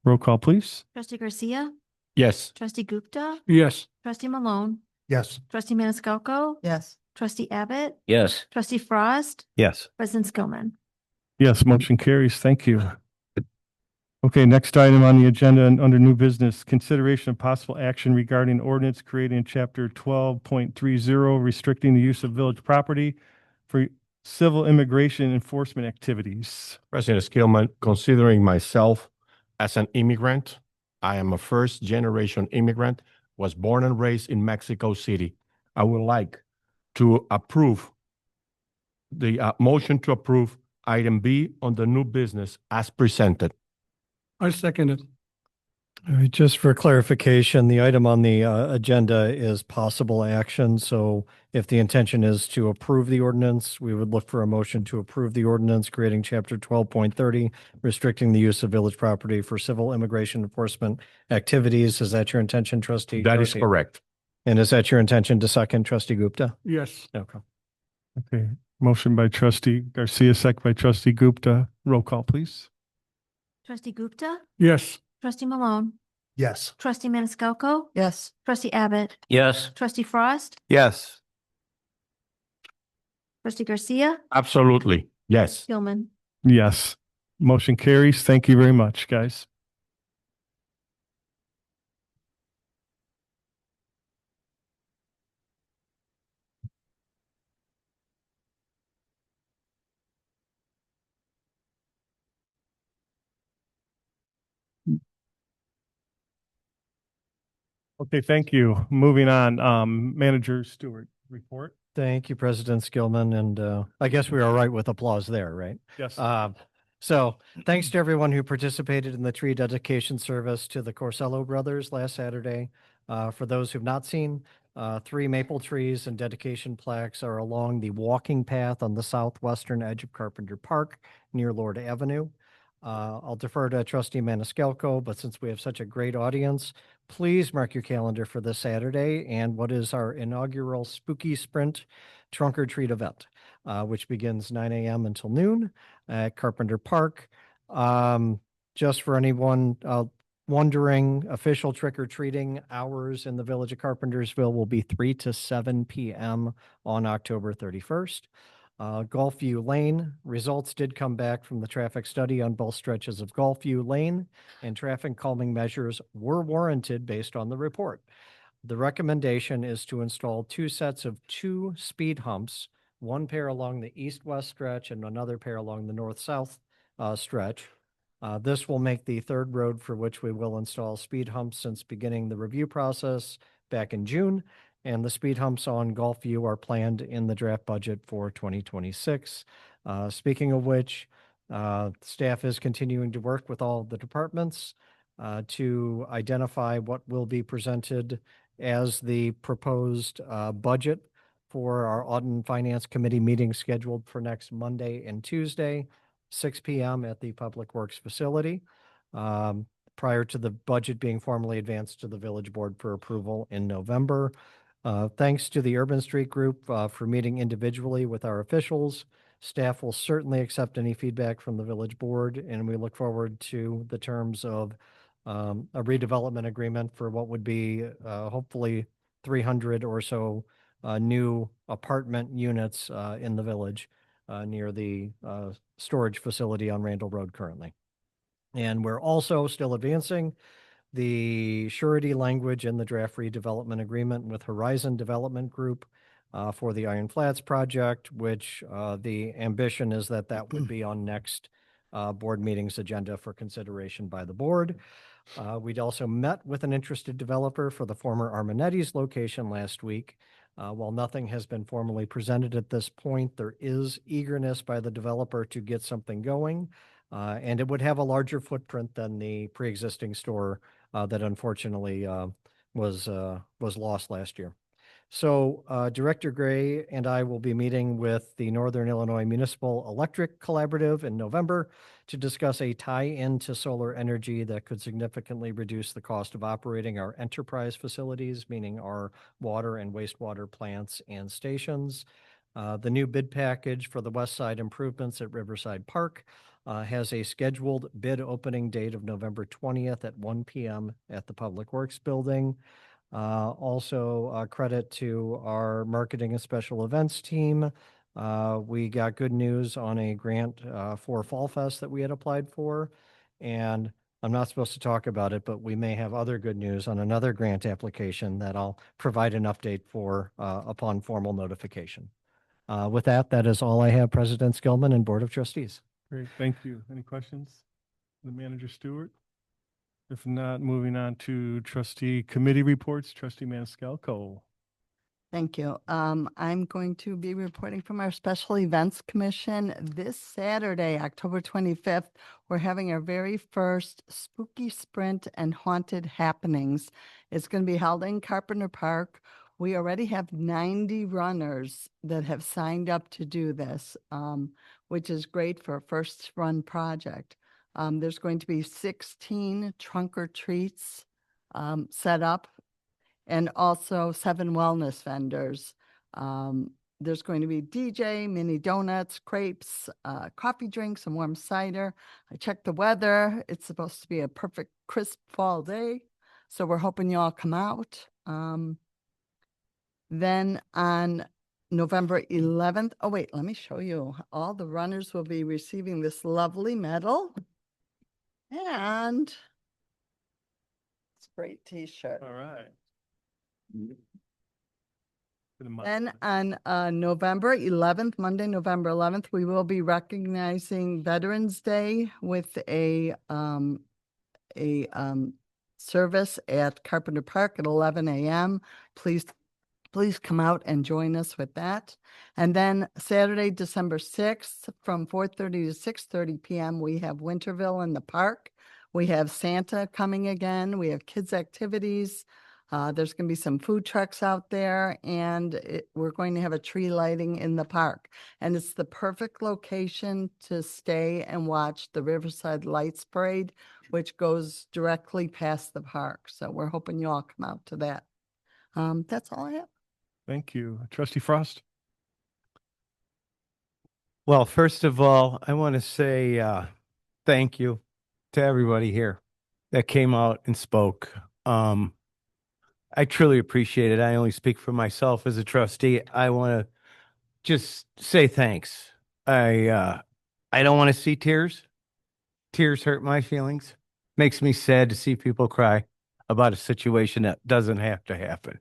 Roll call, please. Trustee Garcia, Yes. trustee Gupta, Yes. trustee Malone, Yes. trustee Maniscalco, Yes. trustee Abbott, Yes. trustee Frost, Yes. President Skillman. Yes, motion carries. Thank you. Okay, next item on the agenda under new business, consideration of possible action regarding ordinance creating chapter 12.30, restricting the use of village property for civil immigration enforcement activities. President Skillman, considering myself as an immigrant, I am a first-generation immigrant, was born and raised in Mexico City. I would like to approve the motion to approve item B on the new business as presented. I second it. All right, just for clarification, the item on the agenda is possible action. So if the intention is to approve the ordinance, we would look for a motion to approve the ordinance creating chapter 12.30, restricting the use of village property for civil immigration enforcement activities. Is that your intention, trustee? That is Garcia? correct. And is that your intention to second, trustee Gupta? Yes. Okay. Okay, motion by trustee Garcia, second by trustee Gupta. Roll call, please. Trustee Gupta, Yes. trustee Malone, Yes. trustee Maniscalco, Yes. trustee Abbott, Yes. trustee Frost, Yes. trustee Garcia, Absolutely. Yes. Skillman. Yes, motion carries. Thank you very much, guys. Okay, thank you. Moving on, Manager Stewart, report. Thank you, President Skillman. And I guess we are all right with applause there, right? Yes. So thanks to everyone who participated in the tree dedication service to the Corsello brothers last Saturday. For those who've not seen, 3 maple trees and dedication plaques are along the walking path on the southwestern edge of Carpenter Park near Lord Avenue. I'll defer to trustee Maniscalco, but since we have such a great audience, please mark your calendar for this Saturday and what is our inaugural Spooky Sprint Trunk or Treat event, which begins 9 a.m. until noon at Carpenter Park. Just for anyone wondering, official trick or treating hours in the village of Carpentersville will be 3 to 7 p.m. on October 31st. Gulfview Lane, results did come back from the traffic study on both stretches of Gulfview Lane, and traffic calming measures were warranted based on the report. The recommendation is to install 2 sets of 2 speed humps, 1 pair along the east-west stretch and another pair along the north-south stretch. This will make the 3rd road for which we will install speed humps since beginning the review process back in June. And the speed humps on Gulfview are planned in the draft budget for 2026. Speaking of which, staff is continuing to work with all the departments to identify what will be presented as the proposed budget for our Audit and Finance Committee meeting scheduled for next Monday and Tuesday, 6 p.m. at the Public Works facility, prior to the budget being formally advanced to the village board for approval in November. Thanks to the Urban Street Group for meeting individually with our officials. Staff will certainly accept any feedback from the village board, and we look forward to the terms of a redevelopment agreement for what would be hopefully 300 or so new apartment units in the village near the storage facility on Randall Road currently. And we're also still advancing the surety language in the draft redevelopment agreement with Horizon Development Group for the Iron Flats project, which the ambition is that that would be on next board meeting's agenda for consideration by the board. We'd also met with an interested developer for the former Armanetti's location last week. While nothing has been formally presented at this point, there is eagerness by the developer to get something going. And it would have a larger footprint than the pre-existing store that unfortunately was lost last year. So Director Gray and I will be meeting with the Northern Illinois Municipal Electric Collaborative in November to discuss a tie-in to solar energy that could significantly reduce the cost of operating our enterprise facilities, meaning our water and wastewater plants and stations. The new bid package for the west side improvements at Riverside Park has a scheduled bid opening date of November 20th at 1 p.m. at the Public Works Building. Also, credit to our marketing and special events team. We got good news on a grant for Fall Fest that we had applied for. And I'm not supposed to talk about it, but we may have other good news on another grant application that I'll provide an update for upon formal notification. With that, that is all I have, President Skillman and Board of Trustees. Great, thank you. Any questions? The Manager Stewart? If not, moving on to trustee committee reports, trustee Maniscalco. Thank you. I'm going to be reporting from our Special Events Commission this Saturday, October 25th. We're having our very first Spooky Sprint and Haunted Happenings. It's going to be held in Carpenter Park. We already have 90 runners that have signed up to do this, which is great for a first run project. There's going to be 16 trunk or treats set up, and also 7 wellness vendors. There's going to be DJ, mini donuts, crepes, coffee drinks, and warm cider. I checked the weather. It's supposed to be a perfect crisp fall day. So we're hoping you all come out. Then on November 11th, oh wait, let me show you. All the runners will be receiving this lovely medal. And it's a great t-shirt. All right. Then on November 11th, Monday, November 11th, we will be recognizing Veterans Day with a service at Carpenter Park at 11 a.m. Please come out and join us with that. And then Saturday, December 6th, from 4:30 to 6:30 p.m., we have Winterville in the park. We have Santa coming again. We have kids' activities. There's going to be some food trucks out there, and we're going to have a tree lighting in the park. And it's the perfect location to stay and watch the Riverside Lights Parade, which goes directly past the park. So we're hoping you all come out to that. That's all I have. Thank you. Trustee Frost? Well, first of all, I want to say thank you to everybody here that came out and spoke. I truly appreciate it. I only speak for myself as a trustee. I want to just say thanks. I don't want to see tears. Tears hurt my feelings. Makes me sad to see people cry about a situation that doesn't have to happen.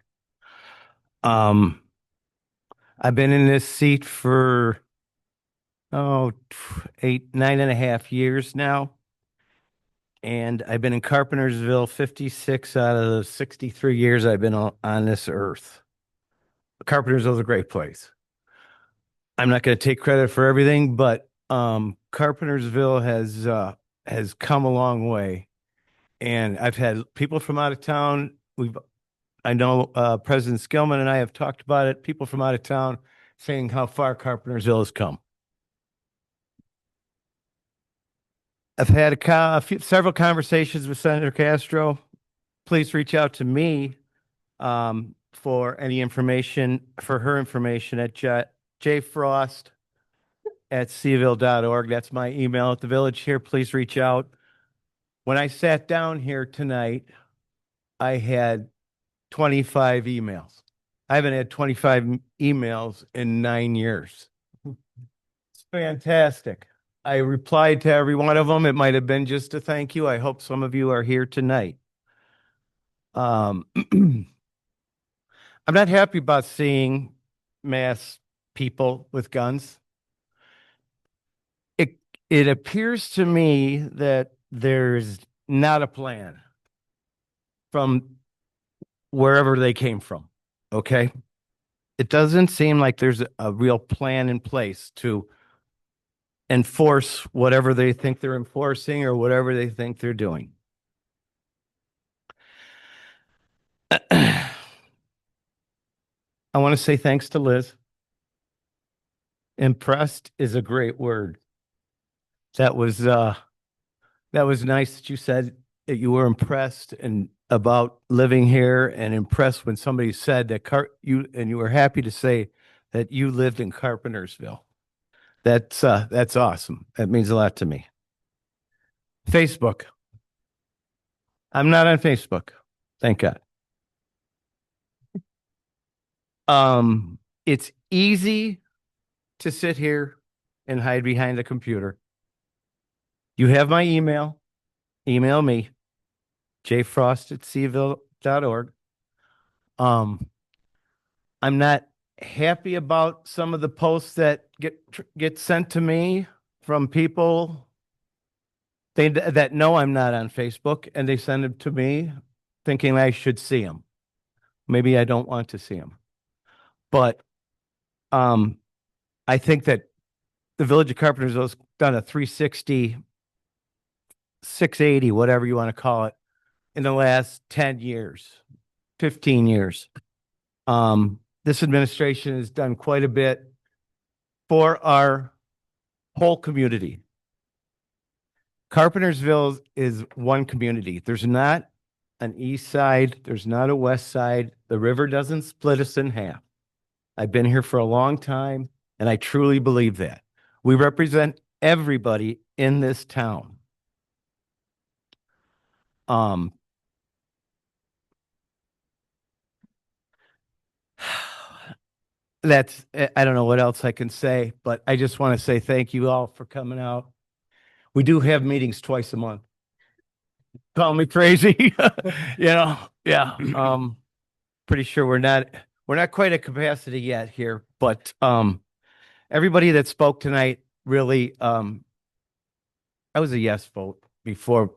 I've been in this seat for 9.5 years now. And I've been in Carpentersville 56 out of the 63 years I've been on this earth. Carpentersville is a great place. I'm not going to take credit for everything, but Carpentersville has come a long way. And I've had people from out of town. I know President Skillman and I have talked about it. People from out of town saying how far Carpentersville has come. I've had several conversations with Senator Castro. Please reach out to me for any information, for her information at jfrost@cville.org. That's my email at the village here. Please reach out. When I sat down here tonight, I had 25 emails. I haven't had 25 emails in 9 years. It's fantastic. I replied to every one of them. It might have been just a thank you. I hope some of you are here tonight. I'm not happy about seeing mass people with guns. It appears to me that there's not a plan from wherever they came from, okay? It doesn't seem like there's a real plan in place to enforce whatever they think they're enforcing or whatever they think they're doing. I want to say thanks to Liz. Impressed is a great word. That was nice that you said that you were impressed and about living here, and impressed when somebody said that you were happy to say that you lived in Carpentersville. That's awesome. That means a lot to me. Facebook. I'm not on Facebook. Thank God. It's easy to sit here and hide behind a computer. You have my email. Email me, jfrost@cville.org. I'm not happy about some of the posts that get sent to me from people that know I'm not on Facebook, and they send them to me thinking I should see them. Maybe I don't want to see them. But I think that the Village of Carpentersville has done a 360, 680, whatever you want to call it, in the last 10 years, 15 years. This administration has done quite a bit for our whole community. Carpentersville is one community. There's not an east side. There's not a west side. The river doesn't split us in half. I've been here for a long time, and I truly believe that. We represent everybody in this town. I don't know what else I can say, but I just want to say thank you all for coming out. We do have meetings twice a month. Call me crazy, yeah. Pretty sure we're not quite at capacity yet here, but everybody that spoke tonight really, I was a yes vote before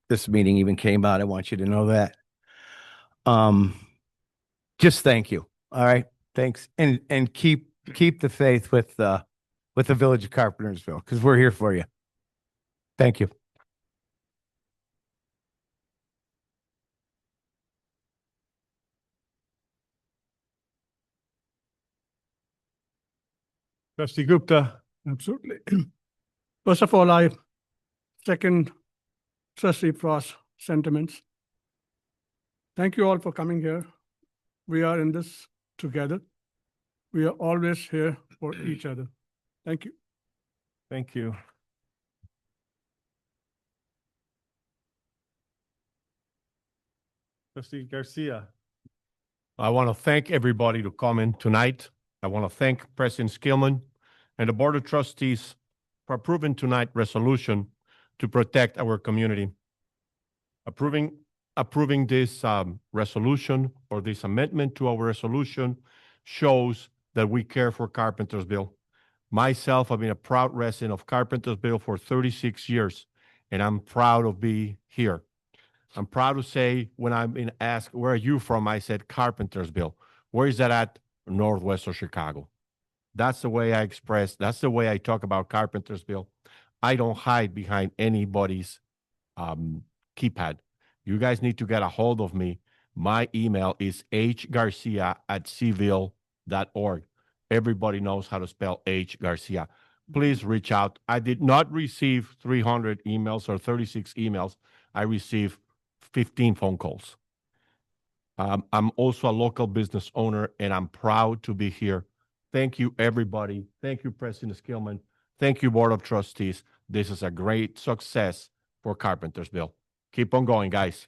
this meeting even came out. I want you to know that. Just thank you. All right. Thanks. And keep the faith with the Village of Carpentersville, because we're here for you. Thank you. Trustee Gupta. Absolutely. First of all, I second Trustee Frost's sentiments. Thank you all for coming here. We are in this together. We are always here for each other. Thank you. Thank you. Trustee Garcia. I want to thank everybody to come in tonight. I want to thank President Skillman and the Board of Trustees for approving tonight resolution to protect our community. Approving this resolution, or this amendment to our resolution, shows that we care for Carpentersville. Myself, I've been a proud resident of Carpentersville for 36 years, and I'm proud of being here. I'm proud to say, when I've been asked, where are you from? I said, Carpentersville. Where is that at? Northwest of Chicago. That's the way I express, that's the way I talk about Carpentersville. I don't hide behind anybody's keypad. You guys need to get a hold of me. My email is hgarcia@cville.org. Everybody knows how to spell H. Garcia. Please reach out. I did not receive 300 emails or 36 emails. I received 15 phone calls. I'm also a local business owner, and I'm proud to be here. Thank you, everybody. Thank you, President Skillman. Thank you, Board of Trustees. This is a great success for Carpentersville. Keep on going, guys.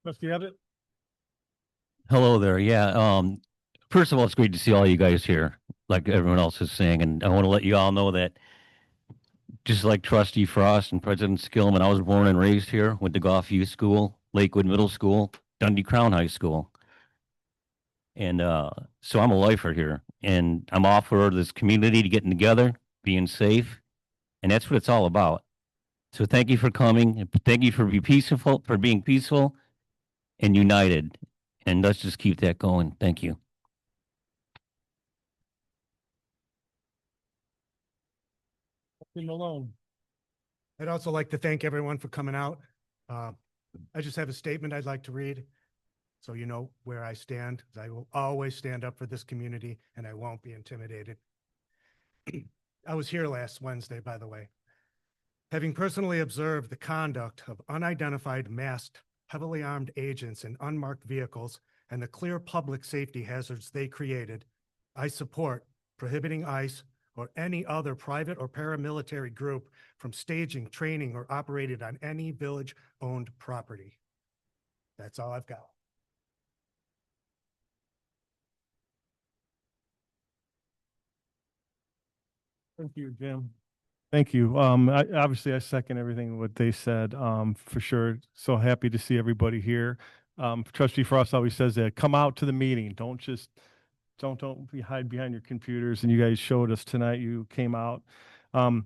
Trustee Abbott. Hello there. Yeah. First of all, it's great to see all you guys here, like everyone else is saying. And I want to let you all know that just like Trustee Frost and President Skillman, I was born and raised here, went to Goff Youth School, Lakewood Middle School, Dundee Crown High School. And so I'm a lifer here, and I'm all for this community to getting together, being safe, and that's what it's all about. So thank you for coming, and thank you for being peaceful and united, and let's just keep that going. Thank you. Malone. I'd also like to thank everyone for coming out. I just have a statement I'd like to read, so you know where I stand. I will always stand up for this community, and I won't be intimidated. I was here last Wednesday, by the way. Having personally observed the conduct of unidentified masked, heavily armed agents in unmarked vehicles and the clear public safety hazards they created, I support prohibiting ICE or any other private or paramilitary group from staging, training, or operated on any village-owned property. That's all I've got. Thank you, Jim. Thank you. Obviously I second everything what they said, for sure. So happy to see everybody here. Trustee Frost always says that, come out to the meeting. Don't just, don't hide behind your computers. And you guys showed us tonight, you came out. You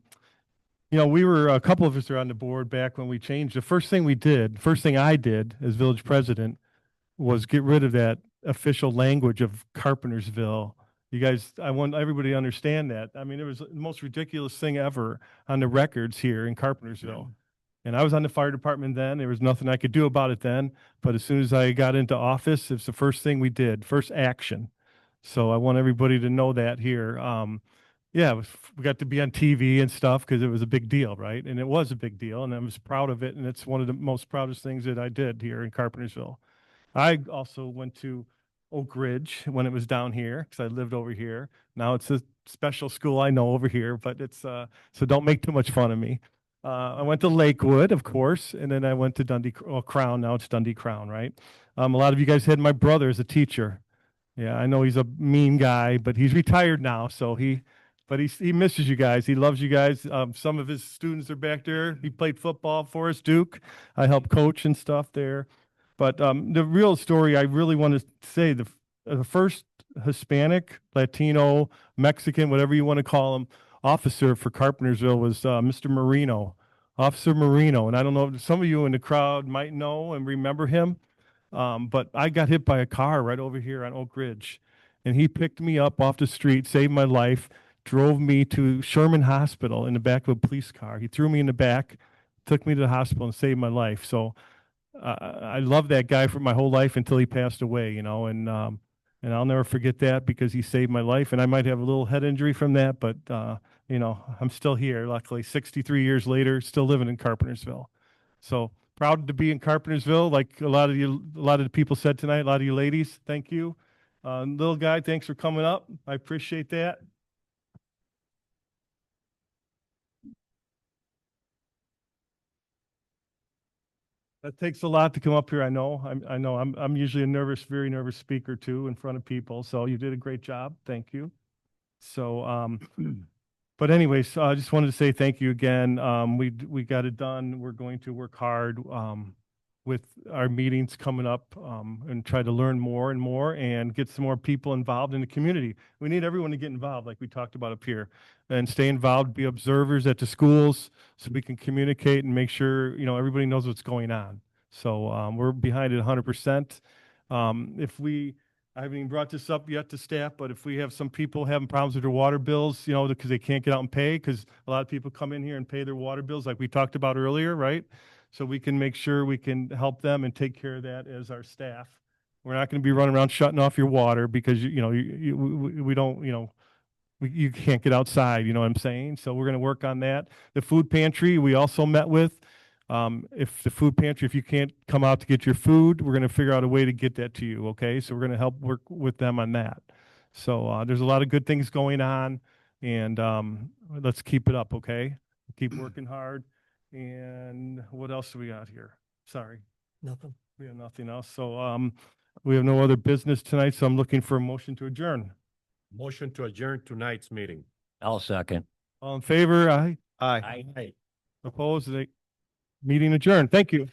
know, we were, a couple of us are on the board back when we changed. The first thing I did as village president was get rid of that official language of Carpentersville. You guys, I want everybody to understand that. I mean, it was the most ridiculous thing ever on the records here in Carpentersville. And I was on the fire department then. There was nothing I could do about it then. But as soon as I got into office, it's the first thing we did, first action. So I want everybody to know that here. Yeah, we got to be on TV and stuff because it was a big deal, right? And it was a big deal, and I was proud of it. And it's one of the most proudest things that I did here in Carpentersville. I also went to Oak Ridge when it was down here because I lived over here. Now it's a special school I know over here, but it's so don't make too much fun of me. I went to Lakewood, of course, and then I went to Dundee Crown. Now it's Dundee Crown, right? A lot of you guys had my brother as a teacher. Yeah, I know he's a mean guy, but he's retired now, so he misses you guys. He loves you guys. Some of his students are back there. He played football for us, Duke. I helped coach and stuff there. But the real story I really want to say, the first Hispanic, Latino, Mexican, whatever you want to call him, officer for Carpentersville was Mr. Marino, Officer Marino. And I don't know if some of you in the crowd might know and remember him, but I got hit by a car right over here on Oak Ridge. And he picked me up off the street, saved my life, drove me to Sherman Hospital in the back of a police car. He threw me in the back, took me to the hospital and saved my life. So I loved that guy for my whole life until he passed away, you know, and I'll never forget that because he saved my life. And I might have a little head injury from that, but you know, I'm still here. Luckily, 63 years later, still living in Carpentersville. So proud to be in Carpentersville, like a lot of the people said tonight. A lot of you ladies, thank you. Little guy, thanks for coming up. I appreciate that. That takes a lot to come up here. I know. I'm usually a very nervous speaker too in front of people. So you did a great job. Thank you. So, but anyways, I just wanted to say thank you again. We got it done. We're going to work hard with our meetings coming up and try to learn more and more and get some more people involved in the community. We need everyone to get involved, like we talked about up here, and stay involved, be observers at the schools so we can communicate and make sure, you know, everybody knows what's going on. So we're behind it 100%. I haven't even brought this up yet to staff, but if we have some people having problems with their water bills, you know, because they can't get out and pay, because a lot of people come in here and pay their water bills like we talked about earlier, right? So we can make sure we can help them and take care of that as our staff. We're not going to be running around shutting off your water because, you know, we don't, you know, you can't get outside, you know what I'm saying? So we're going to work on that. The food pantry, we also met with. If the food pantry, if you can't come out to get your food, we're going to figure out a way to get that to you, okay? So we're going to help work with them on that. So there's a lot of good things going on, and let's keep it up, okay? Keep working hard. And what else do we got here? Sorry. Nothing. We have nothing else. So we have no other business tonight, so I'm looking for a motion to adjourn. Motion to adjourn tonight's meeting. I'll second. All in favor? Aye. Aye. Opposed? Meeting adjourned. Thank you.